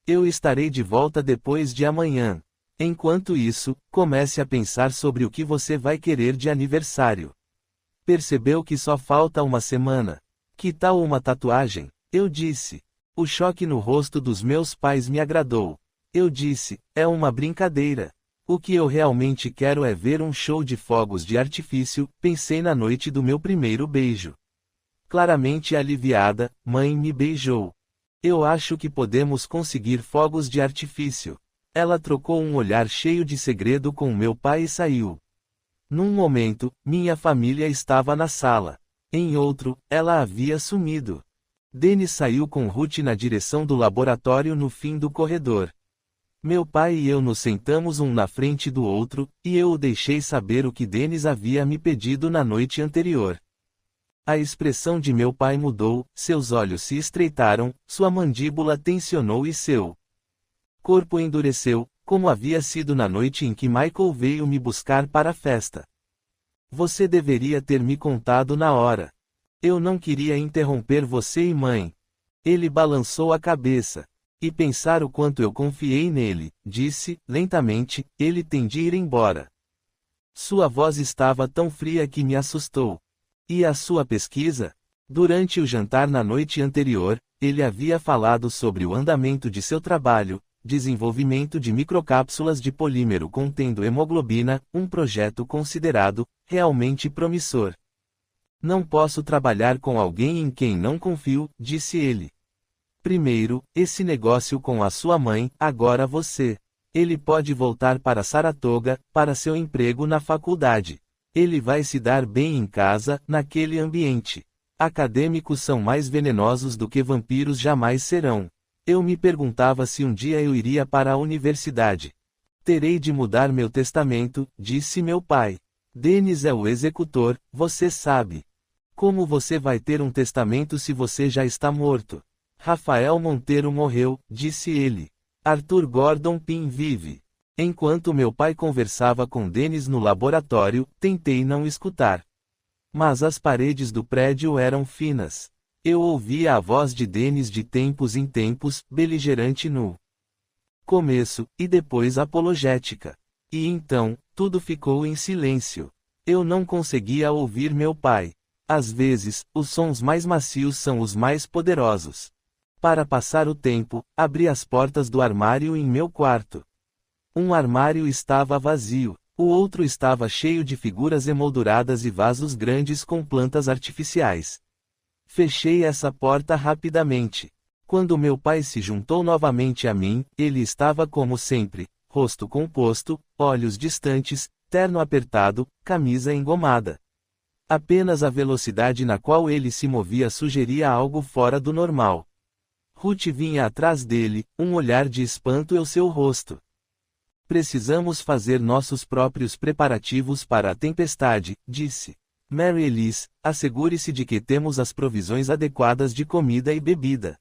Eu estarei de volta depois de amanhã. Enquanto isso, comece a pensar sobre o que você vai querer de aniversário. Percebeu que só falta uma semana. Que tal uma tatuagem? Eu disse. O choque no rosto dos meus pais me agradou. Eu disse, é uma brincadeira. O que eu realmente quero é ver um show de fogos de artifício, pensei na noite do meu primeiro beijo. Claramente aliviada, mãe me beijou. Eu acho que podemos conseguir fogos de artifício. Ela trocou um olhar cheio de segredo com meu pai e saiu. Num momento, minha família estava na sala. Em outro, ela havia sumido. Dennis saiu com Ruth na direção do laboratório no fim do corredor. Meu pai e eu nos sentamos um na frente do outro, e eu o deixei saber o que Dennis havia me pedido na noite anterior. A expressão de meu pai mudou, seus olhos se estreitaram, sua mandíbula tensionou e seu corpo endureceu, como havia sido na noite em que Michael veio me buscar para a festa. Você deveria ter me contado na hora. Eu não queria interromper você e mãe. Ele balançou a cabeça. E pensar o quanto eu confiei nele, disse, lentamente, ele tem de ir embora. Sua voz estava tão fria que me assustou. E a sua pesquisa? Durante o jantar na noite anterior, ele havia falado sobre o andamento de seu trabalho, desenvolvimento de microcápsulas de polímero contendo hemoglobina, um projeto considerado realmente promissor. Não posso trabalhar com alguém em quem não confio, disse ele. Primeiro, esse negócio com a sua mãe, agora você. Ele pode voltar para Saratoga, para seu emprego na faculdade. Ele vai se dar bem em casa, naquele ambiente. Acadêmicos são mais venenosos do que vampiros jamais serão. Eu me perguntava se um dia eu iria para a universidade. Terei de mudar meu testamento, disse meu pai. Dennis é o executor, você sabe. Como você vai ter um testamento se você já está morto? Rafael Monteiro morreu, disse ele. Arthur Gordon Pym vive. Enquanto meu pai conversava com Dennis no laboratório, tentei não escutar. Mas as paredes do prédio eram finas. Eu ouvia a voz de Dennis de tempos em tempos, beligerante no começo, e depois apologética. E então, tudo ficou em silêncio. Eu não conseguia ouvir meu pai. Às vezes, os sons mais macios são os mais poderosos. Para passar o tempo, abri as portas do armário em meu quarto. Um armário estava vazio, o outro estava cheio de figuras emolduradas e vasos grandes com plantas artificiais. Fechei essa porta rapidamente. Quando meu pai se juntou novamente a mim, ele estava como sempre, rosto composto, olhos distantes, terno apertado, camisa engomada. Apenas a velocidade na qual ele se movia sugeria algo fora do normal. Ruth vinha atrás dele, um olhar de espanto em seu rosto. Precisamos fazer nossos próprios preparativos para a tempestade, disse. Mary Elise, assegure-se de que temos as provisões adequadas de comida e bebida.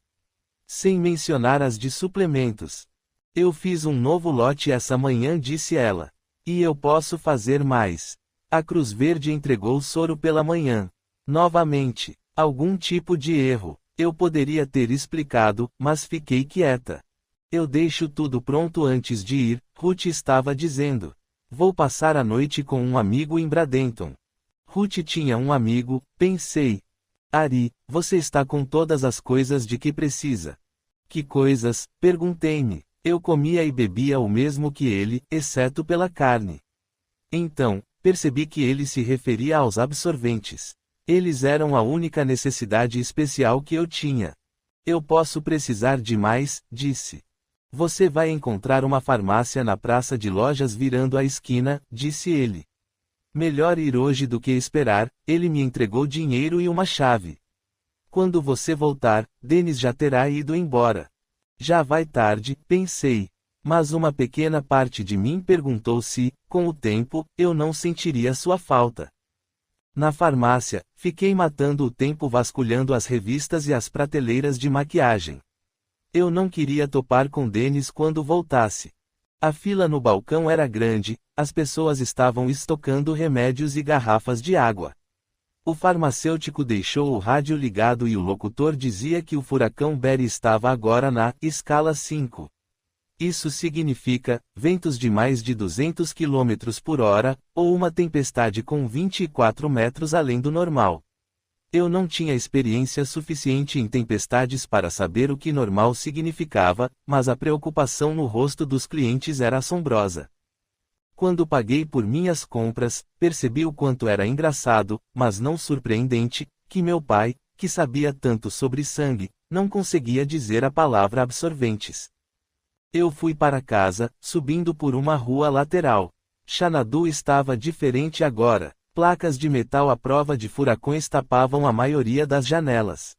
Sem mencionar as de suplementos. Eu fiz um novo lote essa manhã, disse ela. E eu posso fazer mais. A Cruz Verde entregou soro pela manhã. Novamente, algum tipo de erro. Eu poderia ter explicado, mas fiquei quieta. Eu deixo tudo pronto antes de ir, Ruth estava dizendo. Vou passar a noite com um amigo em Bradenton. Ruth tinha um amigo, pensei. Ari, você está com todas as coisas de que precisa. Que coisas? Perguntei-me. Eu comia e bebia o mesmo que ele, exceto pela carne. Então, percebi que ele se referia aos absorventes. Eles eram a única necessidade especial que eu tinha. Eu posso precisar de mais, disse. Você vai encontrar uma farmácia na praça de lojas virando a esquina, disse ele. Melhor ir hoje do que esperar, ele me entregou dinheiro e uma chave. Quando você voltar, Dennis já terá ido embora. Já vai tarde, pensei. Mas uma pequena parte de mim perguntou se, com o tempo, eu não sentiria sua falta. Na farmácia, fiquei matando o tempo vasculhando as revistas e as prateleiras de maquiagem. Eu não queria topar com Dennis quando voltasse. A fila no balcão era grande, as pessoas estavam estocando remédios e garrafas de água. O farmacêutico deixou o rádio ligado e o locutor dizia que o furacão Barry estava agora na escala 5. Isso significa, ventos de mais de 200 km por hora, ou uma tempestade com 24 metros além do normal. Eu não tinha experiência suficiente em tempestades para saber o que normal significava, mas a preocupação no rosto dos clientes era assombrosa. Quando paguei por minhas compras, percebi o quanto era engraçado, mas não surpreendente, que meu pai, que sabia tanto sobre sangue, não conseguia dizer a palavra absorventes. Eu fui para casa, subindo por uma rua lateral. Xanadu estava diferente agora. Placas de metal à prova de furacões tapavam a maioria das janelas.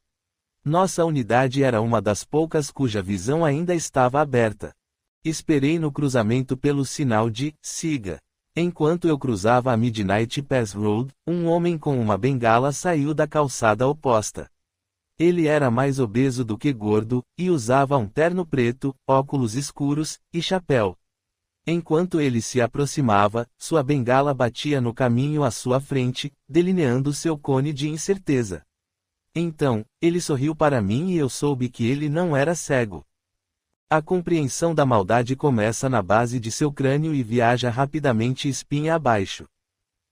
Nossa unidade era uma das poucas cuja visão ainda estava aberta. Esperei no cruzamento pelo sinal de siga. Enquanto eu cruzava a Midnight Pass Road, um homem com uma bengala saiu da calçada oposta. Ele era mais obeso do que gordo, e usava um terno preto, óculos escuros, e chapéu. Enquanto ele se aproximava, sua bengala batia no caminho à sua frente, delineando seu cone de incerteza. Então, ele sorriu para mim e eu soube que ele não era cego. A compreensão da maldade começa na base de seu crânio e viaja rapidamente espinha abaixo.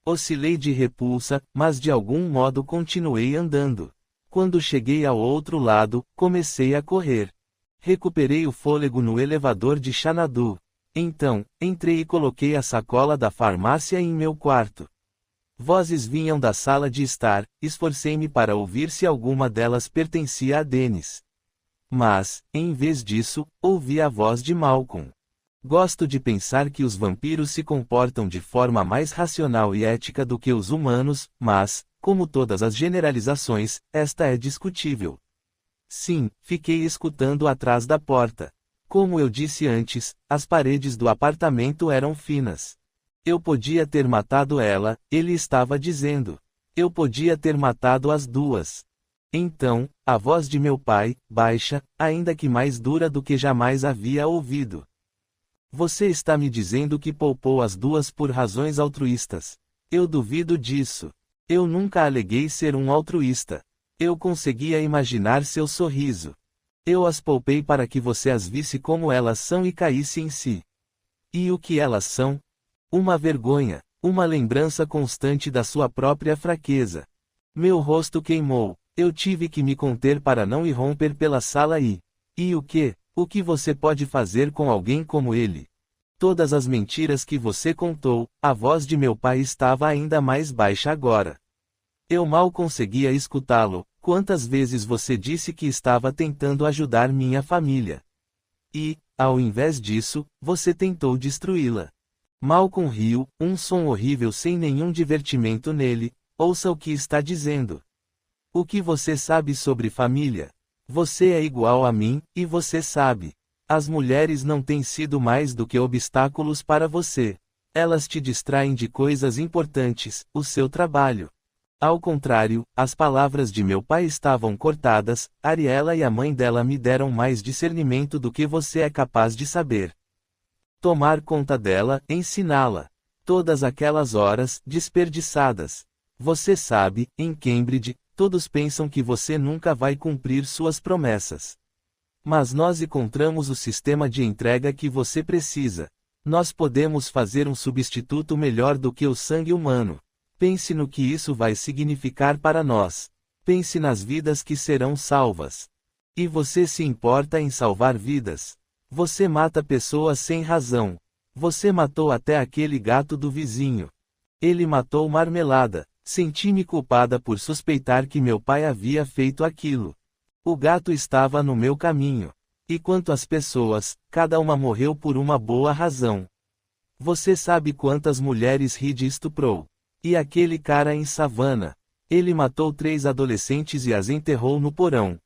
Oscilei de repulsa, mas de algum modo continuei andando. Quando cheguei ao outro lado, comecei a correr. Recuperei o fôlego no elevador de Xanadu. Então, entrei e coloquei a sacola da farmácia em meu quarto. Vozes vinham da sala de estar, esforcei-me para ouvir se alguma delas pertencia a Dennis. Mas, em vez disso, ouvi a voz de Malcolm. Gosto de pensar que os vampiros se comportam de forma mais racional e ética do que os humanos, mas, como todas as generalizações, esta é discutível. Sim, fiquei escutando atrás da porta. Como eu disse antes, as paredes do apartamento eram finas. Eu podia ter matado ela, ele estava dizendo. Eu podia ter matado as duas. Então, a voz de meu pai, baixa, ainda que mais dura do que jamais havia ouvido. Você está me dizendo que poupou as duas por razões altruístas. Eu duvido disso. Eu nunca aleguei ser um altruísta. Eu conseguia imaginar seu sorriso. Eu as poupei para que você as visse como elas são e caísse em si. E o que elas são? Uma vergonha, uma lembrança constante da sua própria fraqueza. Meu rosto queimou. Eu tive que me conter para não irromper pela sala e o quê? O que você pode fazer com alguém como ele? Todas as mentiras que você contou, a voz de meu pai estava ainda mais baixa agora. Eu mal conseguia escutá-lo. Quantas vezes você disse que estava tentando ajudar minha família? E, ao invés disso, você tentou destruí-la. Malcolm riu, um som horrível sem nenhum divertimento nele. Ouça o que está dizendo. O que você sabe sobre família? Você é igual a mim, e você sabe. As mulheres não têm sido mais do que obstáculos para você. Elas te distraem de coisas importantes, o seu trabalho. Ao contrário, as palavras de meu pai estavam cortadas, Ariela e a mãe dela me deram mais discernimento do que você é capaz de saber. Tomar conta dela, ensiná-la. Todas aquelas horas, desperdiçadas. Você sabe, em Cambridge, todos pensam que você nunca vai cumprir suas promessas. Mas nós encontramos o sistema de entrega que você precisa. Nós podemos fazer um substituto melhor do que o sangue humano. Pense no que isso vai significar para nós. Pense nas vidas que serão salvas. E você se importa em salvar vidas? Você mata pessoas sem razão. Você matou até aquele gato do vizinho. Ele matou Marmelada. Senti-me culpada por suspeitar que meu pai havia feito aquilo. O gato estava no meu caminho. E quanto às pessoas, cada uma morreu por uma boa razão. Você sabe quantas mulheres Reed estuprou? E aquele cara em Savannah? Ele matou 3 adolescentes e as enterrou no porão.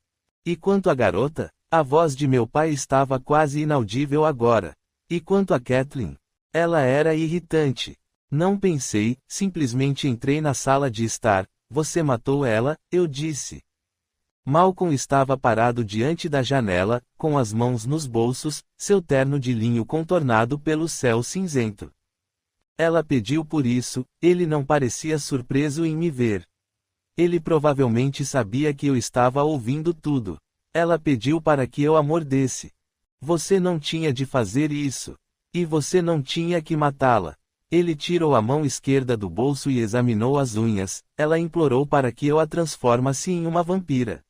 E quanto à garota? A voz de meu pai estava quase inaudível agora. E quanto a Kathleen? Ela era irritante. Não pensei, simplesmente entrei na sala de estar. Você matou ela, eu disse. Malcolm estava parado diante da janela, com as mãos nos bolsos, seu terno de linho contornado pelo céu cinzento. Ela pediu por isso, ele não parecia surpreso em me ver. Ele provavelmente sabia que eu estava ouvindo tudo. Ela pediu para que eu a mordesse. Você não tinha de fazer isso. E você não tinha que matá-la. Ele tirou a mão esquerda do bolso e examinou as unhas. Ela implorou para que eu a transformasse em uma vampira.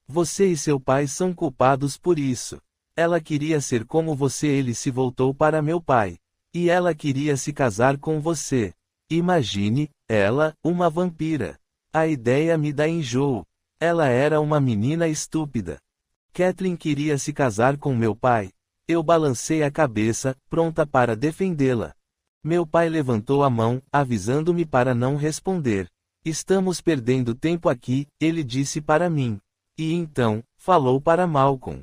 Você e seu pai são culpados por isso. Ela queria ser como você. Ele se voltou para meu pai. E ela queria se casar com você. Imagine, ela, uma vampira. A ideia me dá enjoo. Ela era uma menina estúpida. Kathleen queria se casar com meu pai. Eu balancei a cabeça, pronta para defendê-la. Meu pai levantou a mão, avisando-me para não responder. Estamos perdendo tempo aqui, ele disse para mim. E então, falou para Malcolm.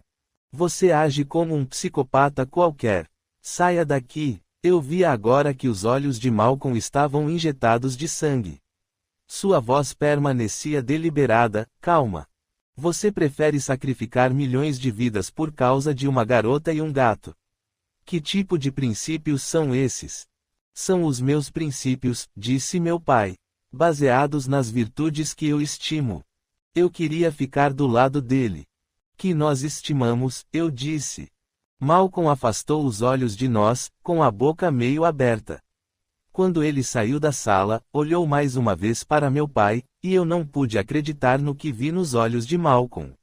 Você age como um psicopata qualquer. Saia daqui. Eu via agora que os olhos de Malcolm estavam injetados de sangue. Sua voz permanecia deliberada, calma. Você prefere sacrificar milhões de vidas por causa de uma garota e um gato. Que tipo de princípios são esses? São os meus princípios, disse meu pai. Baseados nas virtudes que eu estimo. Eu queria ficar do lado dele. Que nós estimamos, eu disse. Malcolm afastou os olhos de nós, com a boca meio aberta. Quando ele saiu da sala, olhou mais uma vez para meu pai, e eu não pude acreditar no que vi nos olhos de Malcolm.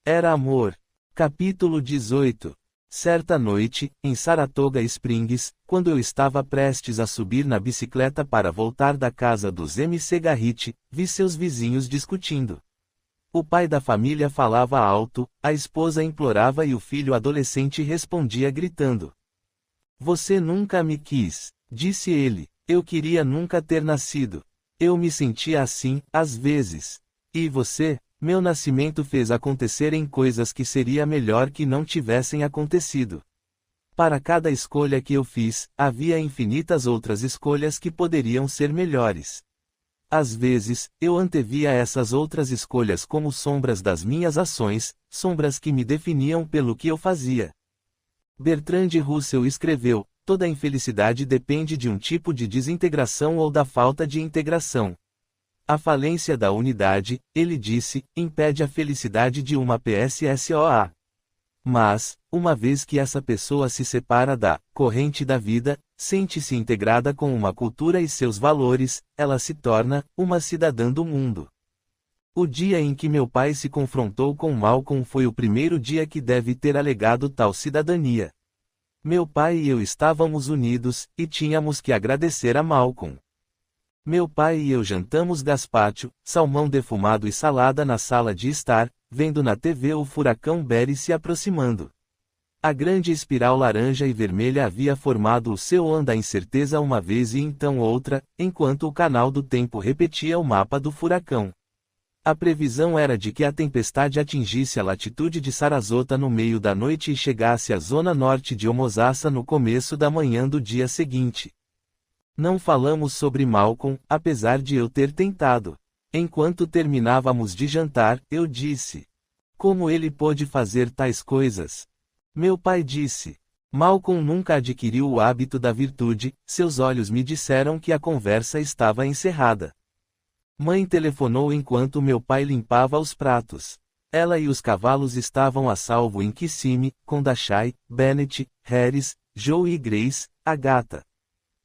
Era amor. Capítulo 18. Certa noite, em Saratoga Springs, quando eu estava prestes a subir na bicicleta para voltar da casa dos MC Garrett, vi seus vizinhos discutindo. O pai da família falava alto, a esposa implorava e o filho adolescente respondia gritando. Você nunca me quis, disse ele. Eu queria nunca ter nascido. Eu me sentia assim, às vezes. E você? Meu nascimento fez acontecerem coisas que seria melhor que não tivessem acontecido. Para cada escolha que eu fiz, havia infinitas outras escolhas que poderiam ser melhores. Às vezes, eu antevia essas outras escolhas como sombras das minhas ações, sombras que me definiam pelo que eu fazia. Bertrand Russell escreveu: toda infelicidade depende de um tipo de desintegração ou da falta de integração. A falência da unidade, ele disse, impede a felicidade de uma pessoa. Mas, uma vez que essa pessoa se separa da corrente da vida, sente-se integrada com uma cultura e seus valores, ela se torna uma cidadã do mundo. O dia em que meu pai se confrontou com Malcolm foi o primeiro dia que deve ter alegado tal cidadania. Meu pai e eu estávamos unidos, e tínhamos que agradecer a Malcolm. Meu pai e eu jantamos gazpacho, salmão defumado e salada na sala de estar, vendo na TV o furacão Barry se aproximando. A grande espiral laranja e vermelha havia formado o seu onda incerteza uma vez e então outra, enquanto o canal do tempo repetia o mapa do furacão. A previsão era de que a tempestade atingisse a latitude de Sarasota no meio da noite e chegasse à zona norte de Homosassa no começo da manhã do dia seguinte. Não falamos sobre Malcolm, apesar de eu ter tentado. Enquanto terminávamos de jantar, eu disse: como ele pôde fazer tais coisas? Meu pai disse: Malcolm nunca adquiriu o hábito da virtude. Seus olhos me disseram que a conversa estava encerrada. Mãe telefonou enquanto meu pai limpava os pratos. Ela e os cavalos estavam a salvo em Kissimmee, com Dashai, Bennett, Harris, Joe e Grace, a gata.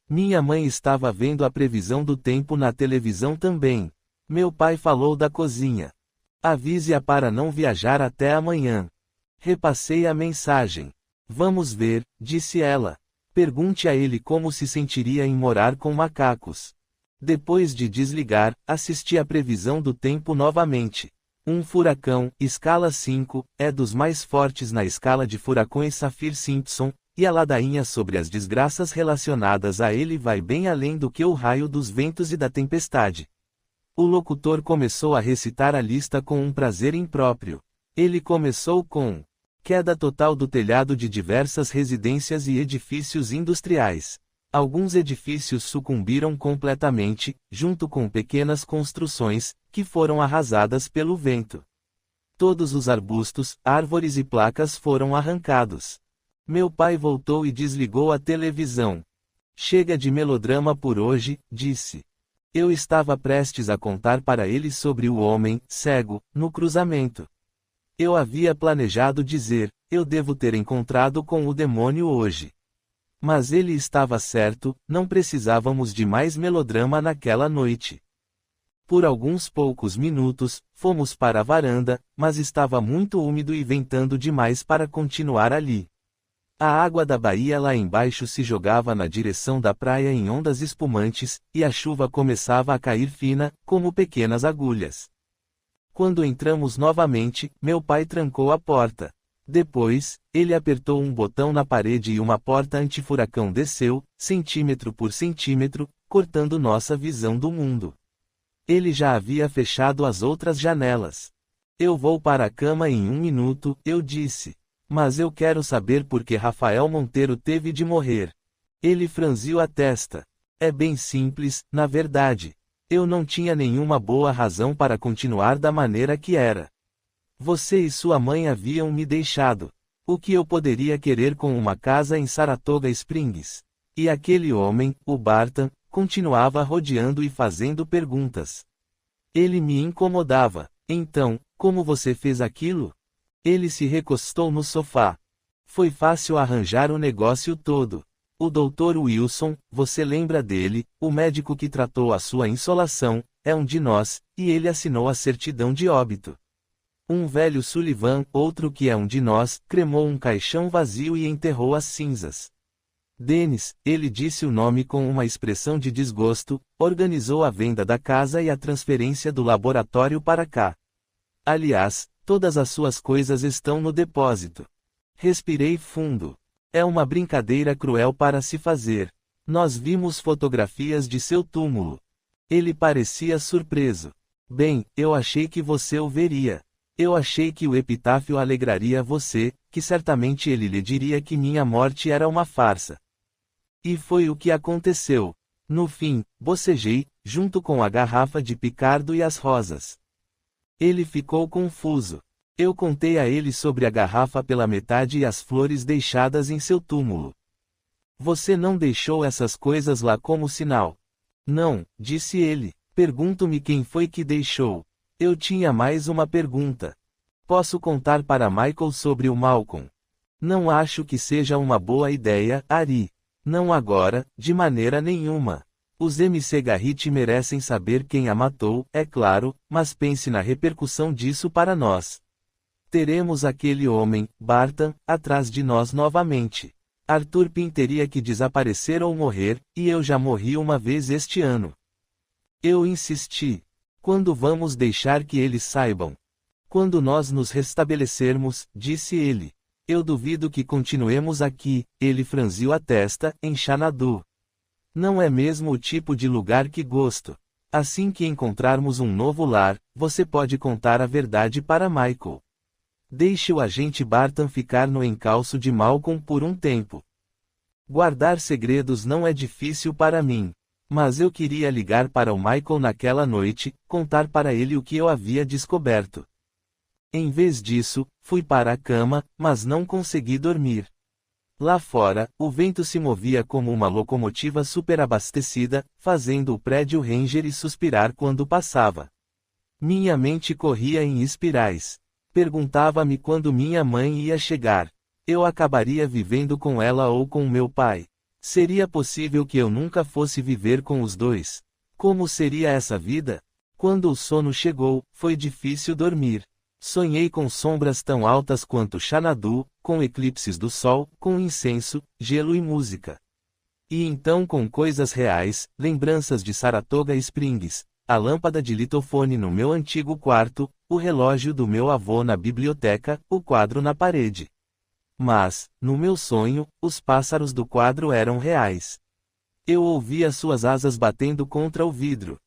Minha mãe estava vendo a previsão do tempo na televisão também. Meu pai falou da cozinha. Avise-a para não viajar até amanhã. Repassei a mensagem. Vamos ver, disse ela. Pergunte a ele como se sentiria em morar com macacos. Depois de desligar, assisti à previsão do tempo novamente. Um furacão, escala 5, é dos mais fortes na escala de furacões Saffir-Simpson, e a ladainha sobre as desgraças relacionadas a ele vai bem além do que o raio dos ventos e da tempestade. O locutor começou a recitar a lista com um prazer impróprio. Ele começou com queda total do telhado de diversas residências e edifícios industriais. Alguns edifícios sucumbiram completamente, junto com pequenas construções, que foram arrasadas pelo vento. Todos os arbustos, árvores e placas foram arrancados. Meu pai voltou e desligou a televisão. Chega de melodrama por hoje, disse. Eu estava prestes a contar para ele sobre o homem, cego, no cruzamento. Eu havia planejado dizer, eu devo ter encontrado com o demônio hoje. Mas ele estava certo, não precisávamos de mais melodrama naquela noite. Por alguns poucos minutos, fomos para a varanda, mas estava muito úmido e ventando demais para continuar ali. A água da baía lá embaixo se jogava na direção da praia em ondas espumantes, e a chuva começava a cair fina, como pequenas agulhas. Quando entramos novamente, meu pai trancou a porta. Depois, ele apertou um botão na parede e uma porta antifuracão desceu, centímetro por centímetro, cortando nossa visão do mundo. Ele já havia fechado as outras janelas. Eu vou para a cama em 1 minuto, eu disse. Mas eu quero saber por que Rafael Monteiro teve de morrer. Ele franziu a testa. É bem simples, na verdade. Eu não tinha nenhuma boa razão para continuar da maneira que era. Você e sua mãe haviam me deixado. O que eu poderia querer com uma casa em Saratoga Springs? E aquele homem, o Barton, continuava rodeando e fazendo perguntas. Ele me incomodava. Então, como você fez aquilo? Ele se recostou no sofá. Foi fácil arranjar o negócio todo. O Dr. Wilson, você lembra dele, o médico que tratou a sua insolação, é um de nós, e ele assinou a certidão de óbito. Um velho Sullivan, outro que é um de nós, cremou um caixão vazio e enterrou as cinzas. Dennis, ele disse o nome com uma expressão de desgosto, organizou a venda da casa e a transferência do laboratório para cá. Aliás, todas as suas coisas estão no depósito. Respirei fundo. É uma brincadeira cruel para se fazer. Nós vimos fotografias de seu túmulo. Ele parecia surpreso. Bem, eu achei que você o veria. Eu achei que o epitáfio alegraria você, que certamente ele lhe diria que minha morte era uma farsa. E foi o que aconteceu. No fim, bocejei, junto com a garrafa de picardo e as rosas. Ele ficou confuso. Eu contei a ele sobre a garrafa pela metade e as flores deixadas em seu túmulo. Você não deixou essas coisas lá como sinal? Não, disse ele. Pergunto-me quem foi que deixou. Eu tinha mais uma pergunta. Posso contar para Michael sobre o Malcolm? Não acho que seja uma boa ideia, Ari. Não agora, de maneira nenhuma. Os MC Garrett merecem saber quem a matou, é claro, mas pense na repercussão disso para nós. Teremos aquele homem, Barton, atrás de nós novamente. Arthur Pym teria que desaparecer ou morrer, e eu já morri uma vez este ano. Eu insisti. Quando vamos deixar que eles saibam? Quando nós nos restabelecermos, disse ele. Eu duvido que continuemos aqui, ele franziu a testa, em Xanadu. Não é mesmo o tipo de lugar que gosto. Assim que encontrarmos um novo lar, você pode contar a verdade para Michael. Deixe o agente Barton ficar no encalço de Malcolm por um tempo. Guardar segredos não é difícil para mim. Mas eu queria ligar para o Michael naquela noite, contar para ele o que eu havia descoberto. Em vez disso, fui para a cama, mas não consegui dormir. Lá fora, o vento se movia como uma locomotiva superabastecida, fazendo o prédio ranger e suspirar quando passava. Minha mente corria em espirais. Perguntava-me quando minha mãe ia chegar. Eu acabaria vivendo com ela ou com meu pai. Seria possível que eu nunca fosse viver com os dois? Como seria essa vida? Quando o sono chegou, foi difícil dormir. Sonhei com sombras tão altas quanto Xanadu, com eclipses do sol, com incenso, gelo e música. E então com coisas reais, lembranças de Saratoga Springs, a lâmpada de litofone no meu antigo quarto, o relógio do meu avô na biblioteca, o quadro na parede. Mas, no meu sonho, os pássaros do quadro eram reais. Eu ouvia suas asas batendo contra o vidro.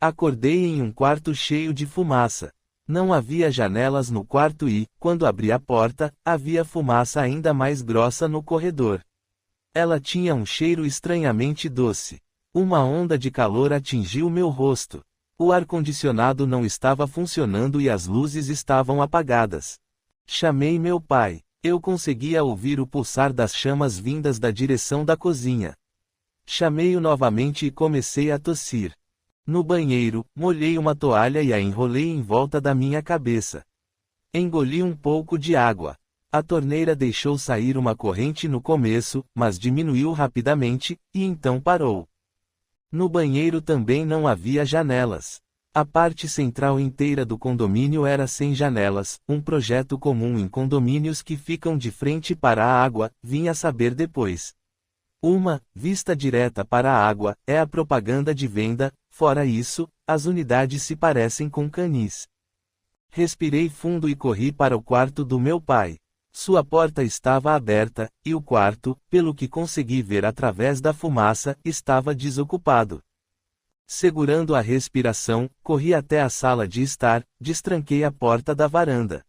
Acordei em um quarto cheio de fumaça. Não havia janelas no quarto e, quando abri a porta, havia fumaça ainda mais grossa no corredor. Ela tinha um cheiro estranhamente doce. Uma onda de calor atingiu meu rosto. O ar-condicionado não estava funcionando e as luzes estavam apagadas. Chamei meu pai. Eu conseguia ouvir o pulsar das chamas vindas da direção da cozinha. Chamei-o novamente e comecei a tossir. No banheiro, molhei uma toalha e a enrolei em volta da minha cabeça. Engoli um pouco de água. A torneira deixou sair uma corrente no começo, mas diminuiu rapidamente, e então parou. No banheiro também não havia janelas. A parte central inteira do condomínio era sem janelas, um projeto comum em condomínios que ficam de frente para a água, vim a saber depois. Uma vista direta para a água é a propaganda de venda, fora isso, as unidades se parecem com canis. Respirei fundo e corri para o quarto do meu pai. Sua porta estava aberta, e o quarto, pelo que consegui ver através da fumaça, estava desocupado. Segurando a respiração, corri até a sala de estar, destranquei a porta da varanda.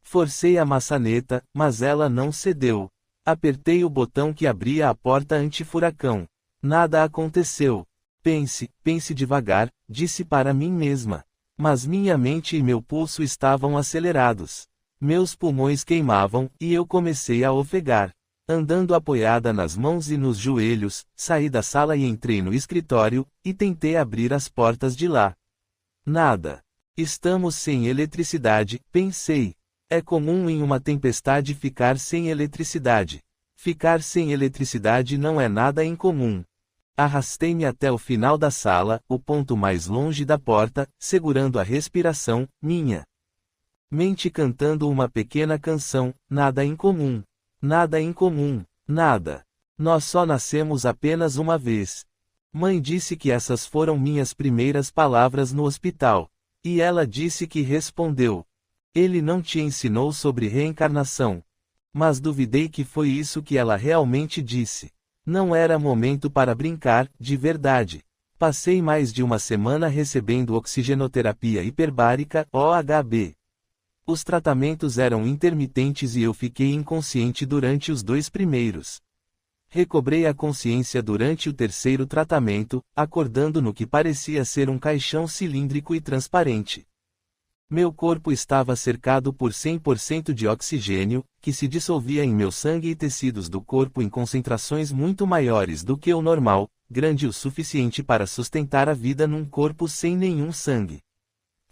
Forcei a maçaneta, mas ela não cedeu. Apertei o botão que abria a porta anti-furacão. Nada aconteceu. Pense devagar, disse para mim mesma. Mas minha mente e meu pulso estavam acelerados. Meus pulmões queimavam, e eu comecei a ofegar. Andando apoiada nas mãos e nos joelhos, saí da sala e entrei no escritório, e tentei abrir as portas de lá. Nada. Estamos sem eletricidade, pensei. É comum em uma tempestade ficar sem eletricidade. Ficar sem eletricidade não é nada incomum. Arrastei-me até o final da sala, o ponto mais longe da porta, segurando a respiração, minha mente cantando uma pequena canção, nada incomum. Nada incomum, nada. Nós só nascemos apenas uma vez. Mãe disse que essas foram minhas primeiras palavras no hospital. E ela disse que respondeu. Ele não te ensinou sobre reencarnação. Mas duvidei que foi isso que ela realmente disse. Não era momento para brincar, de verdade. Passei mais de uma semana recebendo oxigenoterapia hiperbárica, OHB. Os tratamentos eram intermitentes e eu fiquei inconsciente durante os 2 primeiros. Recobrei a consciência durante o 3º tratamento, acordando no que parecia ser um caixão cilíndrico e transparente. Meu corpo estava cercado por 100% de oxigênio, que se dissolvia em meu sangue e tecidos do corpo em concentrações muito maiores do que o normal, grande o suficiente para sustentar a vida num corpo sem nenhum sangue.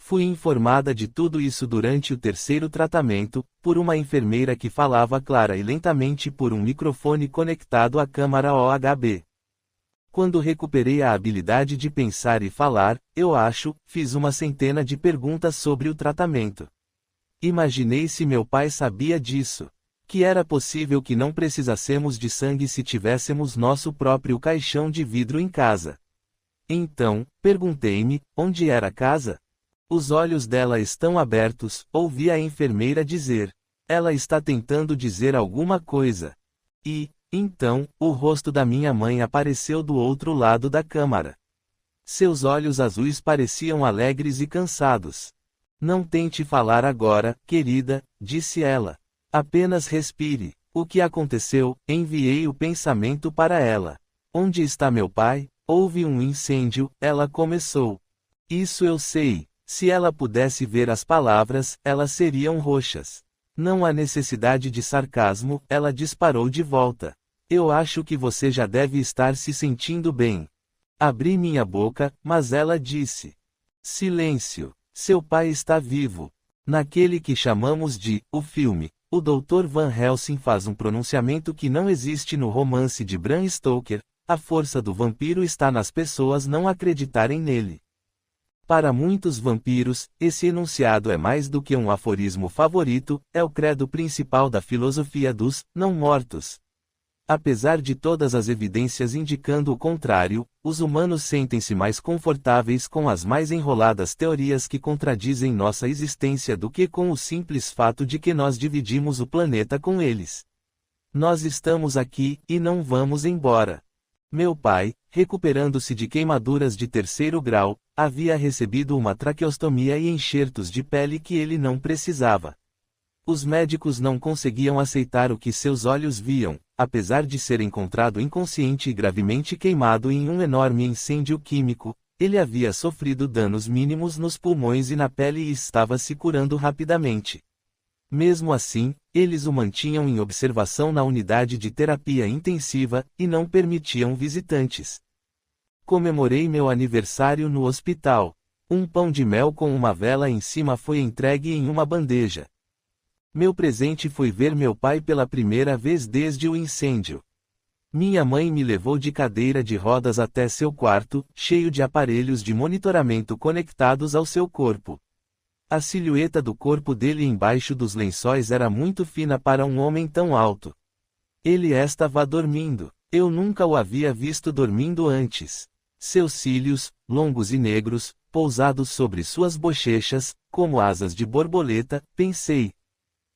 Fui informada de tudo isso durante o 3º tratamento, por uma enfermeira que falava clara e lentamente por um microfone conectado à câmara OHB. Quando recuperei a habilidade de pensar e falar, eu acho, fiz uma centena de perguntas sobre o tratamento. Imaginei se meu pai sabia disso. Que era possível que não precisássemos de sangue se tivéssemos nosso próprio caixão de vidro em casa. Então, perguntei-me, onde era a casa? Os olhos dela estão abertos, ouvi a enfermeira dizer. Ela está tentando dizer alguma coisa. E, então, o rosto da minha mãe apareceu do outro lado da câmara. Seus olhos azuis pareciam alegres e cansados. Não tente falar agora, querida, disse ela. Apenas respire. O que aconteceu? Enviei o pensamento para ela. Onde está meu pai? Houve um incêndio, ela começou. Isso eu sei. Se ela pudesse ver as palavras, elas seriam roxas. Não há necessidade de sarcasmo, ela disparou de volta. Eu acho que você já deve estar se sentindo bem. Abri minha boca, mas ela disse. Silêncio. Seu pai está vivo. Naquele que chamamos de, o filme, o Dr. Van Helsing faz um pronunciamento que não existe no romance de Bram Stoker, a força do vampiro está nas pessoas não acreditarem nele. Para muitos vampiros, esse enunciado é mais do que um aforismo favorito, é o credo principal da filosofia dos não-mortos. Apesar de todas as evidências indicando o contrário, os humanos sentem-se mais confortáveis com as mais enroladas teorias que contradizem nossa existência do que com o simples fato de que nós dividimos o planeta com eles. Nós estamos aqui, e não vamos embora. Meu pai, recuperando-se de queimaduras de 3º grau, havia recebido uma traqueostomia e enxertos de pele que ele não precisava. Os médicos não conseguiam aceitar o que seus olhos viam, apesar de ser encontrado inconsciente e gravemente queimado em um enorme incêndio químico. Ele havia sofrido danos mínimos nos pulmões e na pele e estava se curando rapidamente. Mesmo assim, eles o mantinham em observação na unidade de terapia intensiva, e não permitiam visitantes. Comemorei meu aniversário no hospital. Um pão de mel com uma vela em cima foi entregue em uma bandeja. Meu presente foi ver meu pai pela primeira vez desde o incêndio. Minha mãe me levou de cadeira de rodas até seu quarto, cheio de aparelhos de monitoramento conectados ao seu corpo. A silhueta do corpo dele embaixo dos lençóis era muito fina para um homem tão alto. Ele estava dormindo. Eu nunca o havia visto dormindo antes. Seus cílios, longos e negros, pousados sobre suas bochechas, como asas de borboleta, pensei.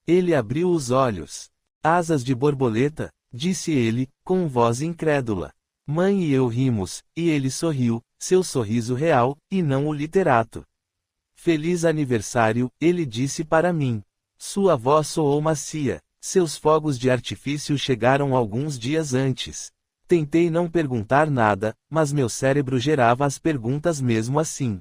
Ele abriu os olhos. Asas de borboleta, disse ele, com voz incrédula. Mãe e eu rimos, e ele sorriu, seu sorriso real, e não o literato. Feliz aniversário, ele disse para mim. Sua voz soou macia. Seus fogos de artifício chegaram alguns dias antes. Tentei não perguntar nada, mas meu cérebro gerava as perguntas mesmo assim.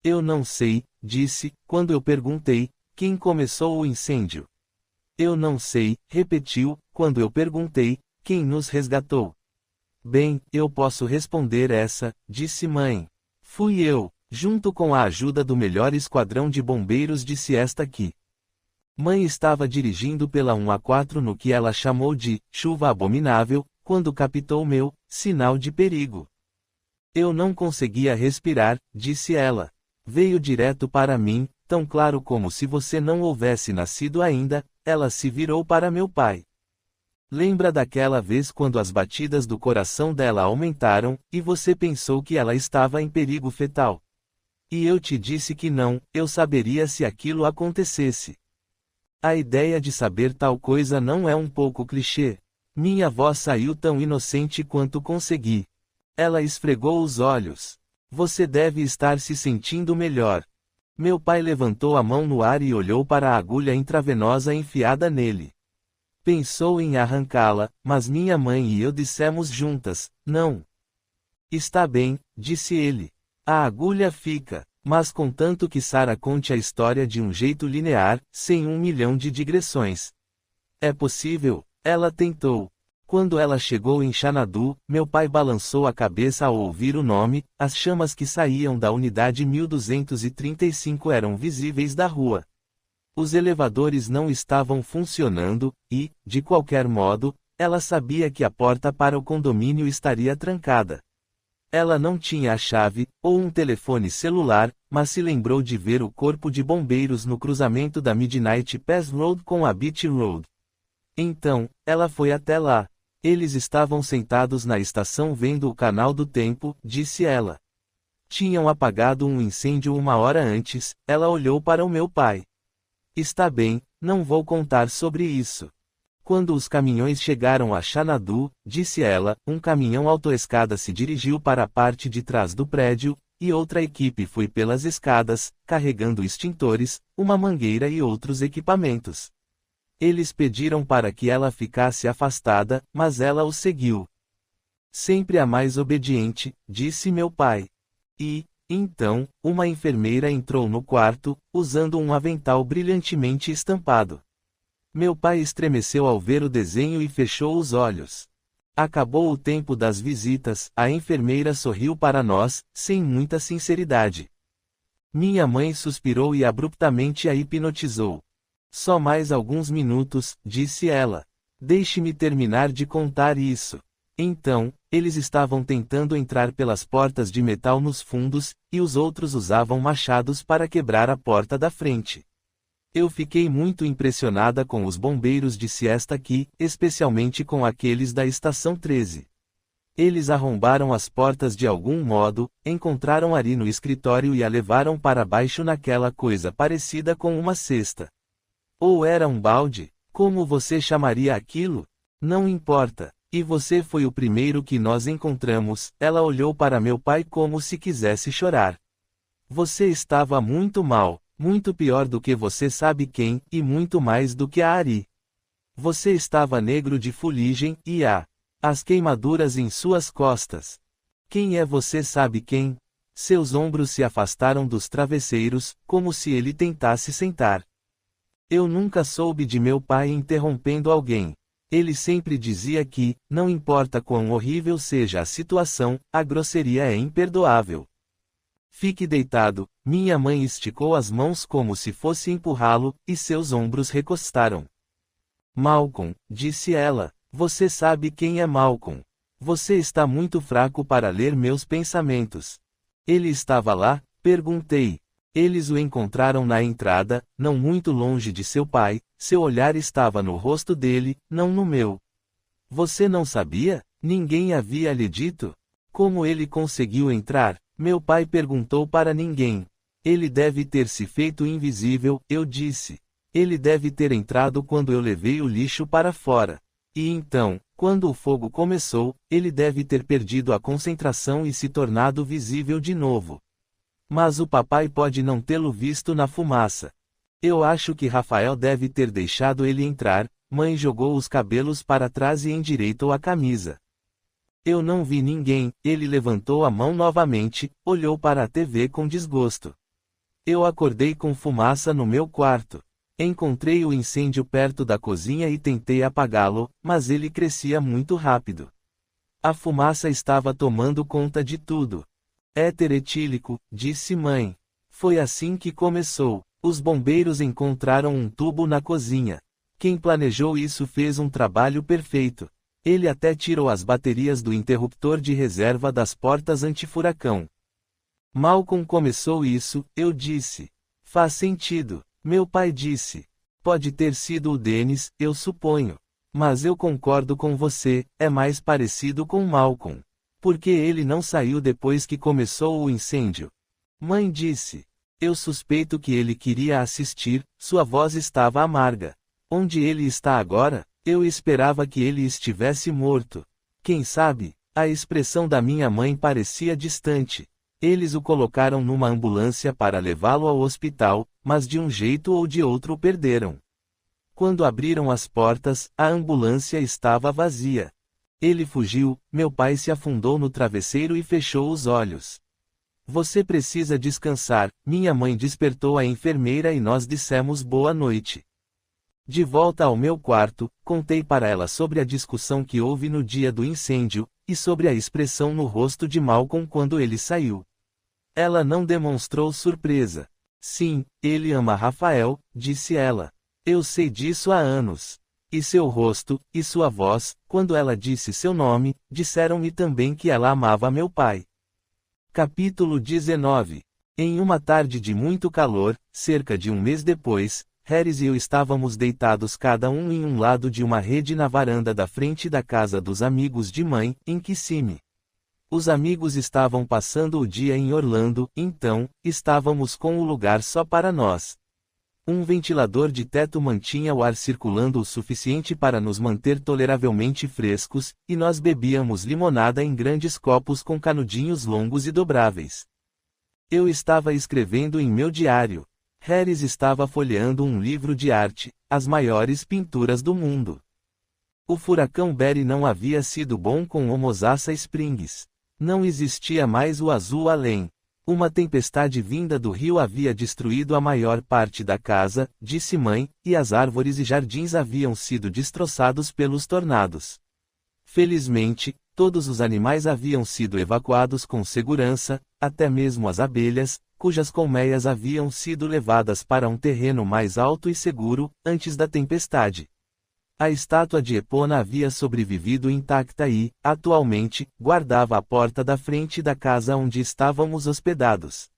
Eu não sei, disse, quando eu perguntei, quem começou o incêndio. Eu não sei, repetiu, quando eu perguntei, quem nos resgatou. Bem, eu posso responder essa, disse mãe. Fui eu, junto com a ajuda do melhor esquadrão de bombeiros, disse esta aqui. Mãe estava dirigindo pela 1A4 no que ela chamou de chuva abominável, quando captou meu sinal de perigo. Eu não conseguia respirar, disse ela. Veio direto para mim, tão claro como se você não houvesse nascido ainda. Ela se virou para meu pai. Lembra daquela vez quando as batidas do coração dela aumentaram, e você pensou que ela estava em perigo fetal? E eu te disse que não, eu saberia se aquilo acontecesse. A ideia de saber tal coisa não é um pouco clichê? Minha voz saiu tão inocente quanto consegui. Ela esfregou os olhos. Você deve estar se sentindo melhor. Meu pai levantou a mão no ar e olhou para a agulha intravenosa enfiada nele. Pensou em arrancá-la, mas minha mãe e eu dissemos juntas, não. Está bem, disse ele. A agulha fica, mas contanto que Sarah conte a história de um jeito linear, sem 1 milhão de digressões. É possível, ela tentou. Quando ela chegou em Xanadu, meu pai balançou a cabeça ao ouvir o nome. As chamas que saíam da unidade 1235 eram visíveis da rua. Os elevadores não estavam funcionando, e, de qualquer modo, ela sabia que a porta para o condomínio estaria trancada. Ela não tinha a chave, ou um telefone celular, mas se lembrou de ver o corpo de bombeiros no cruzamento da Midnight Pass Road com a Beach Road. Então, ela foi até lá. Eles estavam sentados na estação vendo o canal do tempo, disse ela. Tinham apagado um incêndio 1 hora antes. Ela olhou para o meu pai. Está bem, não vou contar sobre isso. Quando os caminhões chegaram a Xanadu, disse ela, um caminhão autoescada se dirigiu para a parte de trás do prédio, e outra equipe foi pelas escadas, carregando extintores, uma mangueira e outros equipamentos. Eles pediram para que ela ficasse afastada, mas ela os seguiu. Sempre a mais obediente, disse meu pai. E, então, uma enfermeira entrou no quarto, usando um avental brilhantemente estampado. Meu pai estremeceu ao ver o desenho e fechou os olhos. Acabou o tempo das visitas, a enfermeira sorriu para nós, sem muita sinceridade. Minha mãe suspirou e abruptamente a hipnotizou. Só mais alguns minutos, disse ela. Deixe-me terminar de contar isso. Então, eles estavam tentando entrar pelas portas de metal nos fundos, e os outros usavam machados para quebrar a porta da frente. Eu fiquei muito impressionada com os bombeiros de siesta aqui, especialmente com aqueles da estação 13. Eles arrombaram as portas de algum modo, encontraram Ari no escritório e a levaram para baixo naquela coisa parecida com uma cesta. Ou era um balde? Como você chamaria aquilo? Não importa. E você foi o primeiro que nós encontramos. Ela olhou para meu pai como se quisesse chorar. Você estava muito mal, muito pior do que você sabe quem, e muito mais do que a Ari. Você estava negro de fuligem, e as queimaduras em suas costas. Quem é você sabe quem? Seus ombros se afastaram dos travesseiros, como se ele tentasse sentar. Eu nunca soube de meu pai interrompendo alguém. Ele sempre dizia que, não importa quão horrível seja a situação, a grosseria é imperdoável. Fique deitado. Minha mãe esticou as mãos como se fosse empurrá-lo, e seus ombros recostaram. Malcolm, disse ela, você sabe quem é Malcolm. Você está muito fraco para ler meus pensamentos. Ele estava lá? Perguntei. Eles o encontraram na entrada, não muito longe de seu pai, seu olhar estava no rosto dele, não no meu. Você não sabia? Ninguém havia lhe dito? Como ele conseguiu entrar? Meu pai perguntou para ninguém. Ele deve ter se feito invisível, eu disse. Ele deve ter entrado quando eu levei o lixo para fora. E então, quando o fogo começou, ele deve ter perdido a concentração e se tornado visível de novo. Mas o papai pode não tê-lo visto na fumaça. Eu acho que Rafael deve ter deixado ele entrar. Mãe jogou os cabelos para trás e endireitou a camisa. Eu não vi ninguém. Ele levantou a mão novamente, olhou para a TV com desgosto. Eu acordei com fumaça no meu quarto. Encontrei o incêndio perto da cozinha e tentei apagá-lo, mas ele crescia muito rápido. A fumaça estava tomando conta de tudo. Éter etílico, disse mãe. Foi assim que começou. Os bombeiros encontraram um tubo na cozinha. Quem planejou isso fez um trabalho perfeito. Ele até tirou as baterias do interruptor de reserva das portas antifuracão. Malcolm começou isso, eu disse. Faz sentido. Meu pai disse. Pode ter sido o Dennis, eu suponho. Mas eu concordo com você, é mais parecido com Malcolm. Porque ele não saiu depois que começou o incêndio. Mãe disse. Eu suspeito que ele queria assistir, sua voz estava amarga. Onde ele está agora? Eu esperava que ele estivesse morto. Quem sabe? A expressão da minha mãe parecia distante. Eles o colocaram numa ambulância para levá-lo ao hospital, mas de um jeito ou de outro o perderam. Quando abriram as portas, a ambulância estava vazia. Ele fugiu, meu pai se afundou no travesseiro e fechou os olhos. Você precisa descansar, minha mãe despertou a enfermeira e nós dissemos boa noite. De volta ao meu quarto, contei para ela sobre a discussão que houve no dia do incêndio, e sobre a expressão no rosto de Malcolm quando ele saiu. Ela não demonstrou surpresa. Sim, ele ama Rafael, disse ela. Eu sei disso há anos. E seu rosto, e sua voz, quando ela disse seu nome, disseram-me também que ela amava meu pai. Capítulo 19. Em uma tarde de muito calor, cerca de um mês depois, Harris e eu estávamos deitados cada um em um lado de uma rede na varanda da frente da casa dos amigos de mãe, em Kissimmee. Os amigos estavam passando o dia em Orlando, então, estávamos com o lugar só para nós. Um ventilador de teto mantinha o ar circulando o suficiente para nos manter toleravelmente frescos, e nós bebíamos limonada em grandes copos com canudinhos longos e dobráveis. Eu estava escrevendo em meu diário. Harris estava folheando um livro de arte, as maiores pinturas do mundo. O furacão Barry não havia sido bom com o Mosassa Springs. Não existia mais o azul além. Uma tempestade vinda do rio havia destruído a maior parte da casa, disse mãe, e as árvores e jardins haviam sido destroçados pelos tornados. Felizmente, todos os animais haviam sido evacuados com segurança, até mesmo as abelhas, cujas colmeias haviam sido levadas para um terreno mais alto e seguro, antes da tempestade. A estátua de Epona havia sobrevivido intacta e, atualmente, guardava a porta da frente da casa onde estávamos hospedados.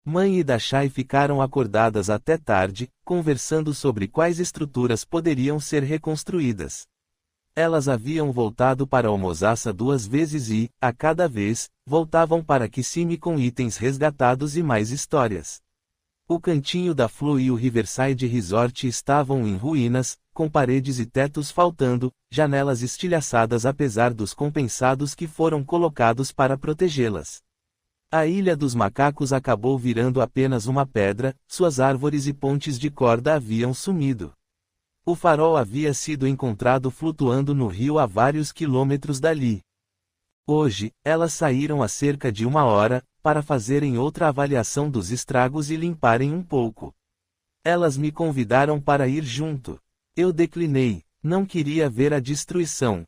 Mãe e Dashai ficaram acordadas até tarde, conversando sobre quais estruturas poderiam ser reconstruídas. Elas haviam voltado para Homosassa 2 vezes e, a cada vez, voltavam para Kissimmee com itens resgatados e mais histórias. O Cantinho da Flu e o Riverside Resort estavam em ruínas, com paredes e tetos faltando, janelas estilhaçadas apesar dos compensados que foram colocados para protegê-las. A Ilha dos Macacos acabou virando apenas uma pedra, suas árvores e pontes de corda haviam sumido. O farol havia sido encontrado flutuando no rio a vários quilômetros dali. Hoje, elas saíram há cerca de 1 hora, para fazerem outra avaliação dos estragos e limparem um pouco. Elas me convidaram para ir junto. Eu declinei, não queria ver a destruição.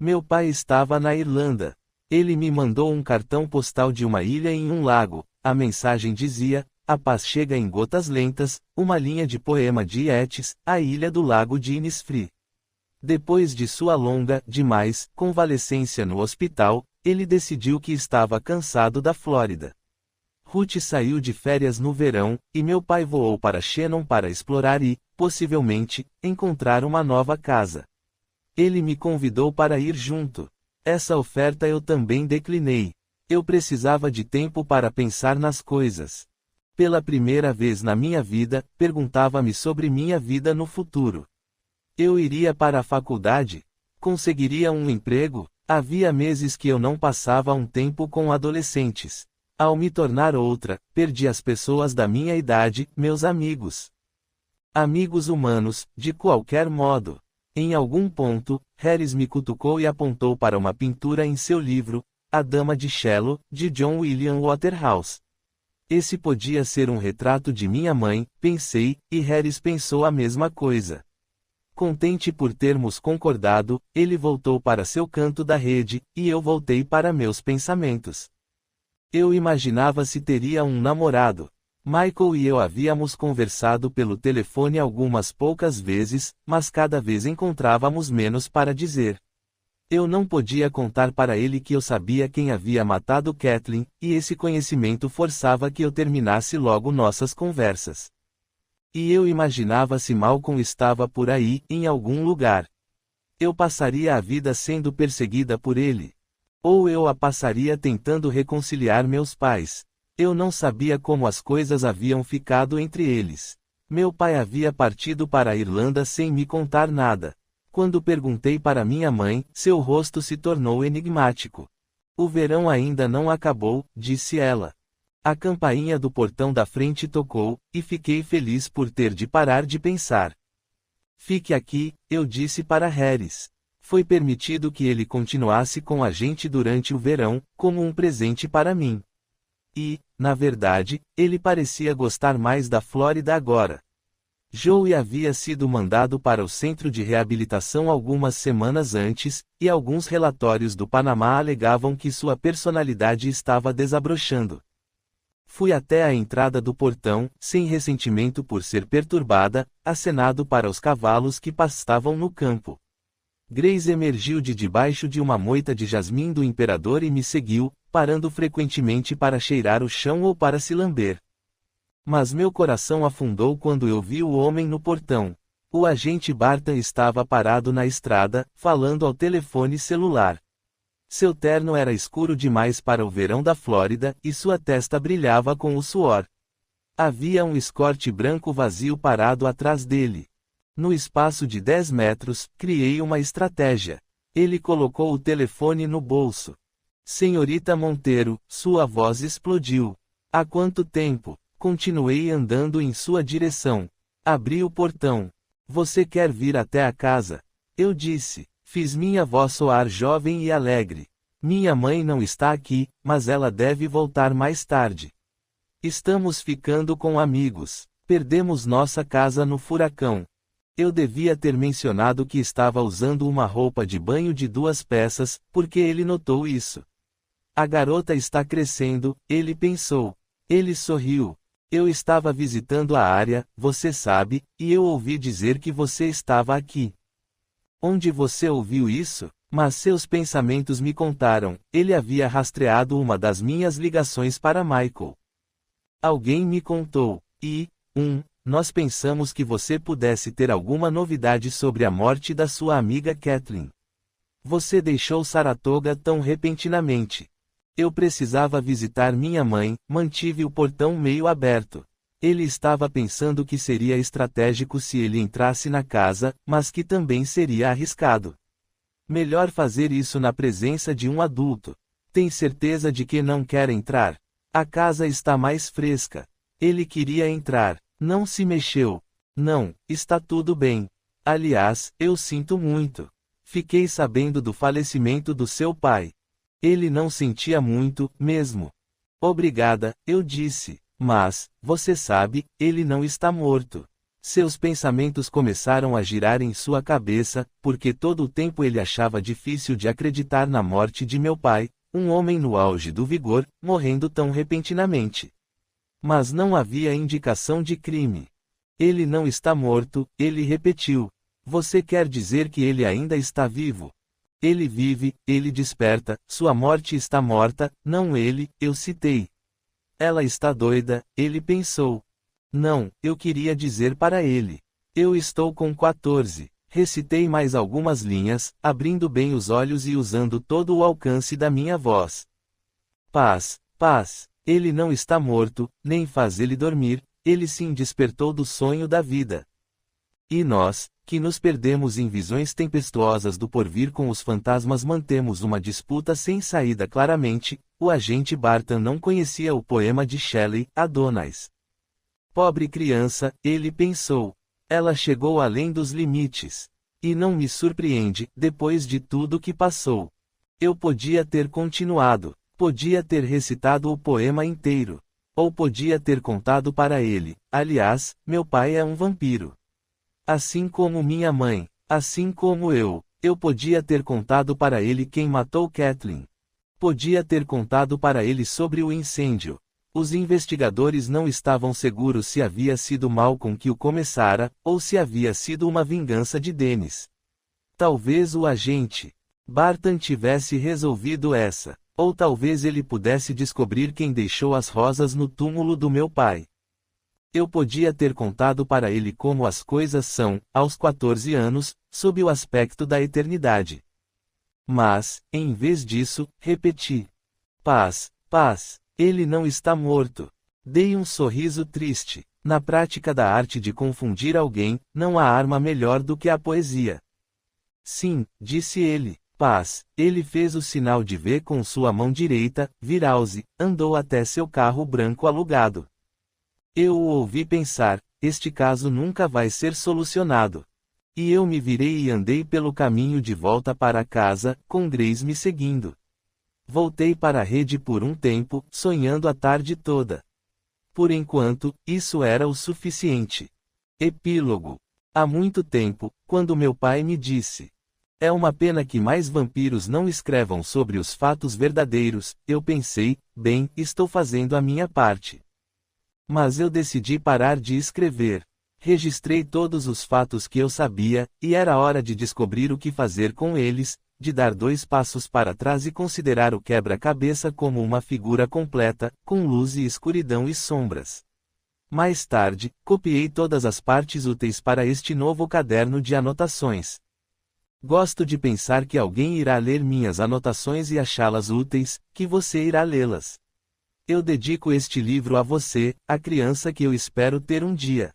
Meu pai estava na Irlanda. Ele me mandou um cartão postal de uma ilha em um lago. A mensagem dizia: "A paz chega em gotas lentas", uma linha de poema de Yeats, a ilha do lago de Innisfree. Depois de sua longa, demais, convalescência no hospital, ele decidiu que estava cansado da Flórida. Ruth saiu de férias no verão, e meu pai voou para Shannon para explorar e, possivelmente, encontrar uma nova casa. Ele me convidou para ir junto. Essa oferta eu também declinei. Eu precisava de tempo para pensar nas coisas. Pela primeira vez na minha vida, perguntava-me sobre minha vida no futuro. Eu iria para a faculdade? Conseguiria um emprego? Havia meses que eu não passava um tempo com adolescentes. Ao me tornar outra, perdi as pessoas da minha idade, meus amigos. Amigos humanos, de qualquer modo. Em algum ponto, Harris me cutucou e apontou para uma pintura em seu livro, A Dama de Shallow, de John William Waterhouse. Esse podia ser um retrato de minha mãe, pensei, e Harris pensou a mesma coisa. Contente por termos concordado, ele voltou para seu canto da rede, e eu voltei para meus pensamentos. Eu imaginava se teria um namorado. Michael e eu havíamos conversado pelo telefone algumas poucas vezes, mas cada vez encontrávamos menos para dizer. Eu não podia contar para ele que eu sabia quem havia matado Kathleen, e esse conhecimento forçava que eu terminasse logo nossas conversas. E eu imaginava se Malcolm estava por aí, em algum lugar. Eu passaria a vida sendo perseguida por ele. Ou eu a passaria tentando reconciliar meus pais. Eu não sabia como as coisas haviam ficado entre eles. Meu pai havia partido para a Irlanda sem me contar nada. Quando perguntei para minha mãe, seu rosto se tornou enigmático. O verão ainda não acabou, disse ela. A campainha do portão da frente tocou, e fiquei feliz por ter de parar de pensar. Fique aqui, eu disse para Harris. Foi permitido que ele continuasse com a gente durante o verão, como um presente para mim. E, na verdade, ele parecia gostar mais da Flórida agora. Joey havia sido mandado para o centro de reabilitação algumas semanas antes, e alguns relatórios do Panamá alegavam que sua personalidade estava desabrochando. Fui até a entrada do portão, sem ressentimento por ser perturbada, acenado para os cavalos que pastavam no campo. Grace emergiu de debaixo de uma moita de jasmim do imperador e me seguiu, parando frequentemente para cheirar o chão ou para se lamber. Mas meu coração afundou quando eu vi o homem no portão. O agente Barton estava parado na estrada, falando ao telefone celular. Seu terno era escuro demais para o verão da Flórida, e sua testa brilhava com o suor. Havia um escorte branco vazio parado atrás dele. No espaço de 10 metros, criei uma estratégia. Ele colocou o telefone no bolso. Senhorita Monteiro, sua voz explodiu. Há quanto tempo? Continuei andando em sua direção. Abri o portão. Você quer vir até a casa? Eu disse. Fiz minha voz soar jovem e alegre. Minha mãe não está aqui, mas ela deve voltar mais tarde. Estamos ficando com amigos. Perdemos nossa casa no furacão. Eu devia ter mencionado que estava usando uma roupa de banho de 2 peças, porque ele notou isso. A garota está crescendo, ele pensou. Ele sorriu. Eu estava visitando a área, você sabe, e eu ouvi dizer que você estava aqui. Onde você ouviu isso? Mas seus pensamentos me contaram, ele havia rastreado uma das minhas ligações para Michael. Alguém me contou, e, nós pensamos que você pudesse ter alguma novidade sobre a morte da sua amiga Kathleen. Você deixou Saratoga tão repentinamente. Eu precisava visitar minha mãe, mantive o portão meio aberto. Ele estava pensando que seria estratégico se ele entrasse na casa, mas que também seria arriscado. Melhor fazer isso na presença de um adulto. Tem certeza de que não quer entrar? A casa está mais fresca. Ele queria entrar. Não se mexeu. Não, está tudo bem. Aliás, eu sinto muito. Fiquei sabendo do falecimento do seu pai. Ele não sentia muito, mesmo. Obrigada, eu disse. Mas, você sabe, ele não está morto. Seus pensamentos começaram a girar em sua cabeça, porque todo o tempo ele achava difícil de acreditar na morte de meu pai, um homem no auge do vigor, morrendo tão repentinamente. Mas não havia indicação de crime. Ele não está morto, ele repetiu. Você quer dizer que ele ainda está vivo? Ele vive, ele desperta, sua morte está morta, não ele, eu citei. Ela está doida, ele pensou. Não, eu queria dizer para ele. Eu estou com 14. Recitei mais algumas linhas, abrindo bem os olhos e usando todo o alcance da minha voz. Paz, paz. Ele não está morto, nem faz ele dormir, ele sim despertou do sonho da vida. E nós, que nos perdemos em visões tempestuosas do porvir com os fantasmas, mantemos uma disputa sem saída. Claramente, o agente Barton não conhecia o poema de Shelley, Adonais. Pobre criança, ele pensou. Ela chegou além dos limites. E não me surpreende, depois de tudo que passou. Eu podia ter continuado. Podia ter recitado o poema inteiro. Ou podia ter contado para ele. Aliás, meu pai é um vampiro. Assim como minha mãe. Assim como eu. Eu podia ter contado para ele quem matou Kathleen. Podia ter contado para ele sobre o incêndio. Os investigadores não estavam seguros se havia sido Malcolm que o começara, ou se havia sido uma vingança de Dennis. Talvez o agente Barton tivesse resolvido essa. Ou talvez ele pudesse descobrir quem deixou as rosas no túmulo do meu pai. Eu podia ter contado para ele como as coisas são, aos 14 anos, sob o aspecto da eternidade. Mas, em vez disso, repeti. Paz, paz, ele não está morto. Dei um sorriso triste. Na prática da arte de confundir alguém, não há arma melhor do que a poesia. Sim, disse ele. Paz, ele fez o sinal de V com sua mão direita, virou-se, andou até seu carro branco alugado. Eu o ouvi pensar, este caso nunca vai ser solucionado. E eu me virei e andei pelo caminho de volta para casa, com Grace me seguindo. Voltei para a rede por um tempo, sonhando a tarde toda. Por enquanto, isso era o suficiente. Epílogo. Há muito tempo, quando meu pai me disse: é uma pena que mais vampiros não escrevam sobre os fatos verdadeiros, eu pensei, bem, estou fazendo a minha parte. Mas eu decidi parar de escrever. Registrei todos os fatos que eu sabia, e era hora de descobrir o que fazer com eles, de dar 2 passos para trás e considerar o quebra-cabeça como uma figura completa, com luz e escuridão e sombras. Mais tarde, copiei todas as partes úteis para este novo caderno de anotações. Gosto de pensar que alguém irá ler minhas anotações e achá-las úteis, que você irá lê-las. Eu dedico este livro a você, a criança que eu espero ter um dia.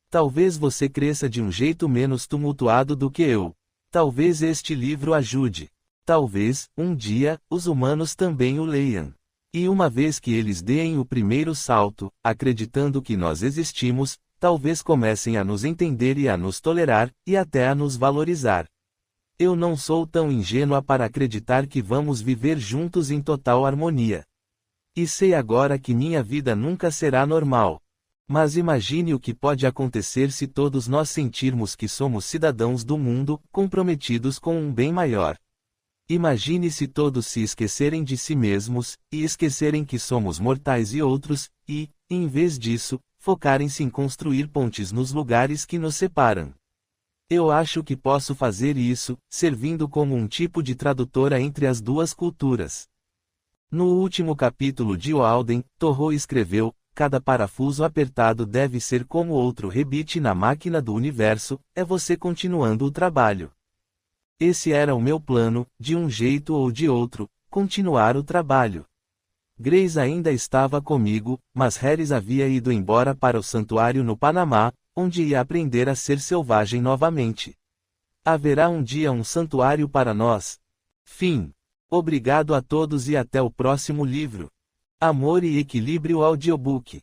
Talvez você cresça de um jeito menos tumultuado do que eu. Talvez este livro ajude. Talvez, um dia, os humanos também o leiam. E uma vez que eles deem o primeiro salto, acreditando que nós existimos, talvez comecem a nos entender e a nos tolerar, e até a nos valorizar. Eu não sou tão ingênua para acreditar que vamos viver juntos em total harmonia. E sei agora que minha vida nunca será normal. Mas imagine o que pode acontecer se todos nós sentirmos que somos cidadãos do mundo, comprometidos com um bem maior. Imagine se todos se esquecerem de si mesmos, e esquecerem que somos mortais e outros, e, em vez disso, focarem-se em construir pontes nos lugares que nos separam. Eu acho que posso fazer isso, servindo como um tipo de tradutora entre as duas culturas. No último capítulo de Walden, Thoreau escreveu: cada parafuso apertado deve ser como outro rebite na máquina do universo, é você continuando o trabalho. Esse era o meu plano, de um jeito ou de outro, continuar o trabalho. Grace ainda estava comigo, mas Harris havia ido embora para o santuário no Panamá, onde ia aprender a ser selvagem novamente. Haverá um dia um santuário para nós. Fim. Obrigado a todos e até o próximo livro. Amor e Equilíbrio Audiobook.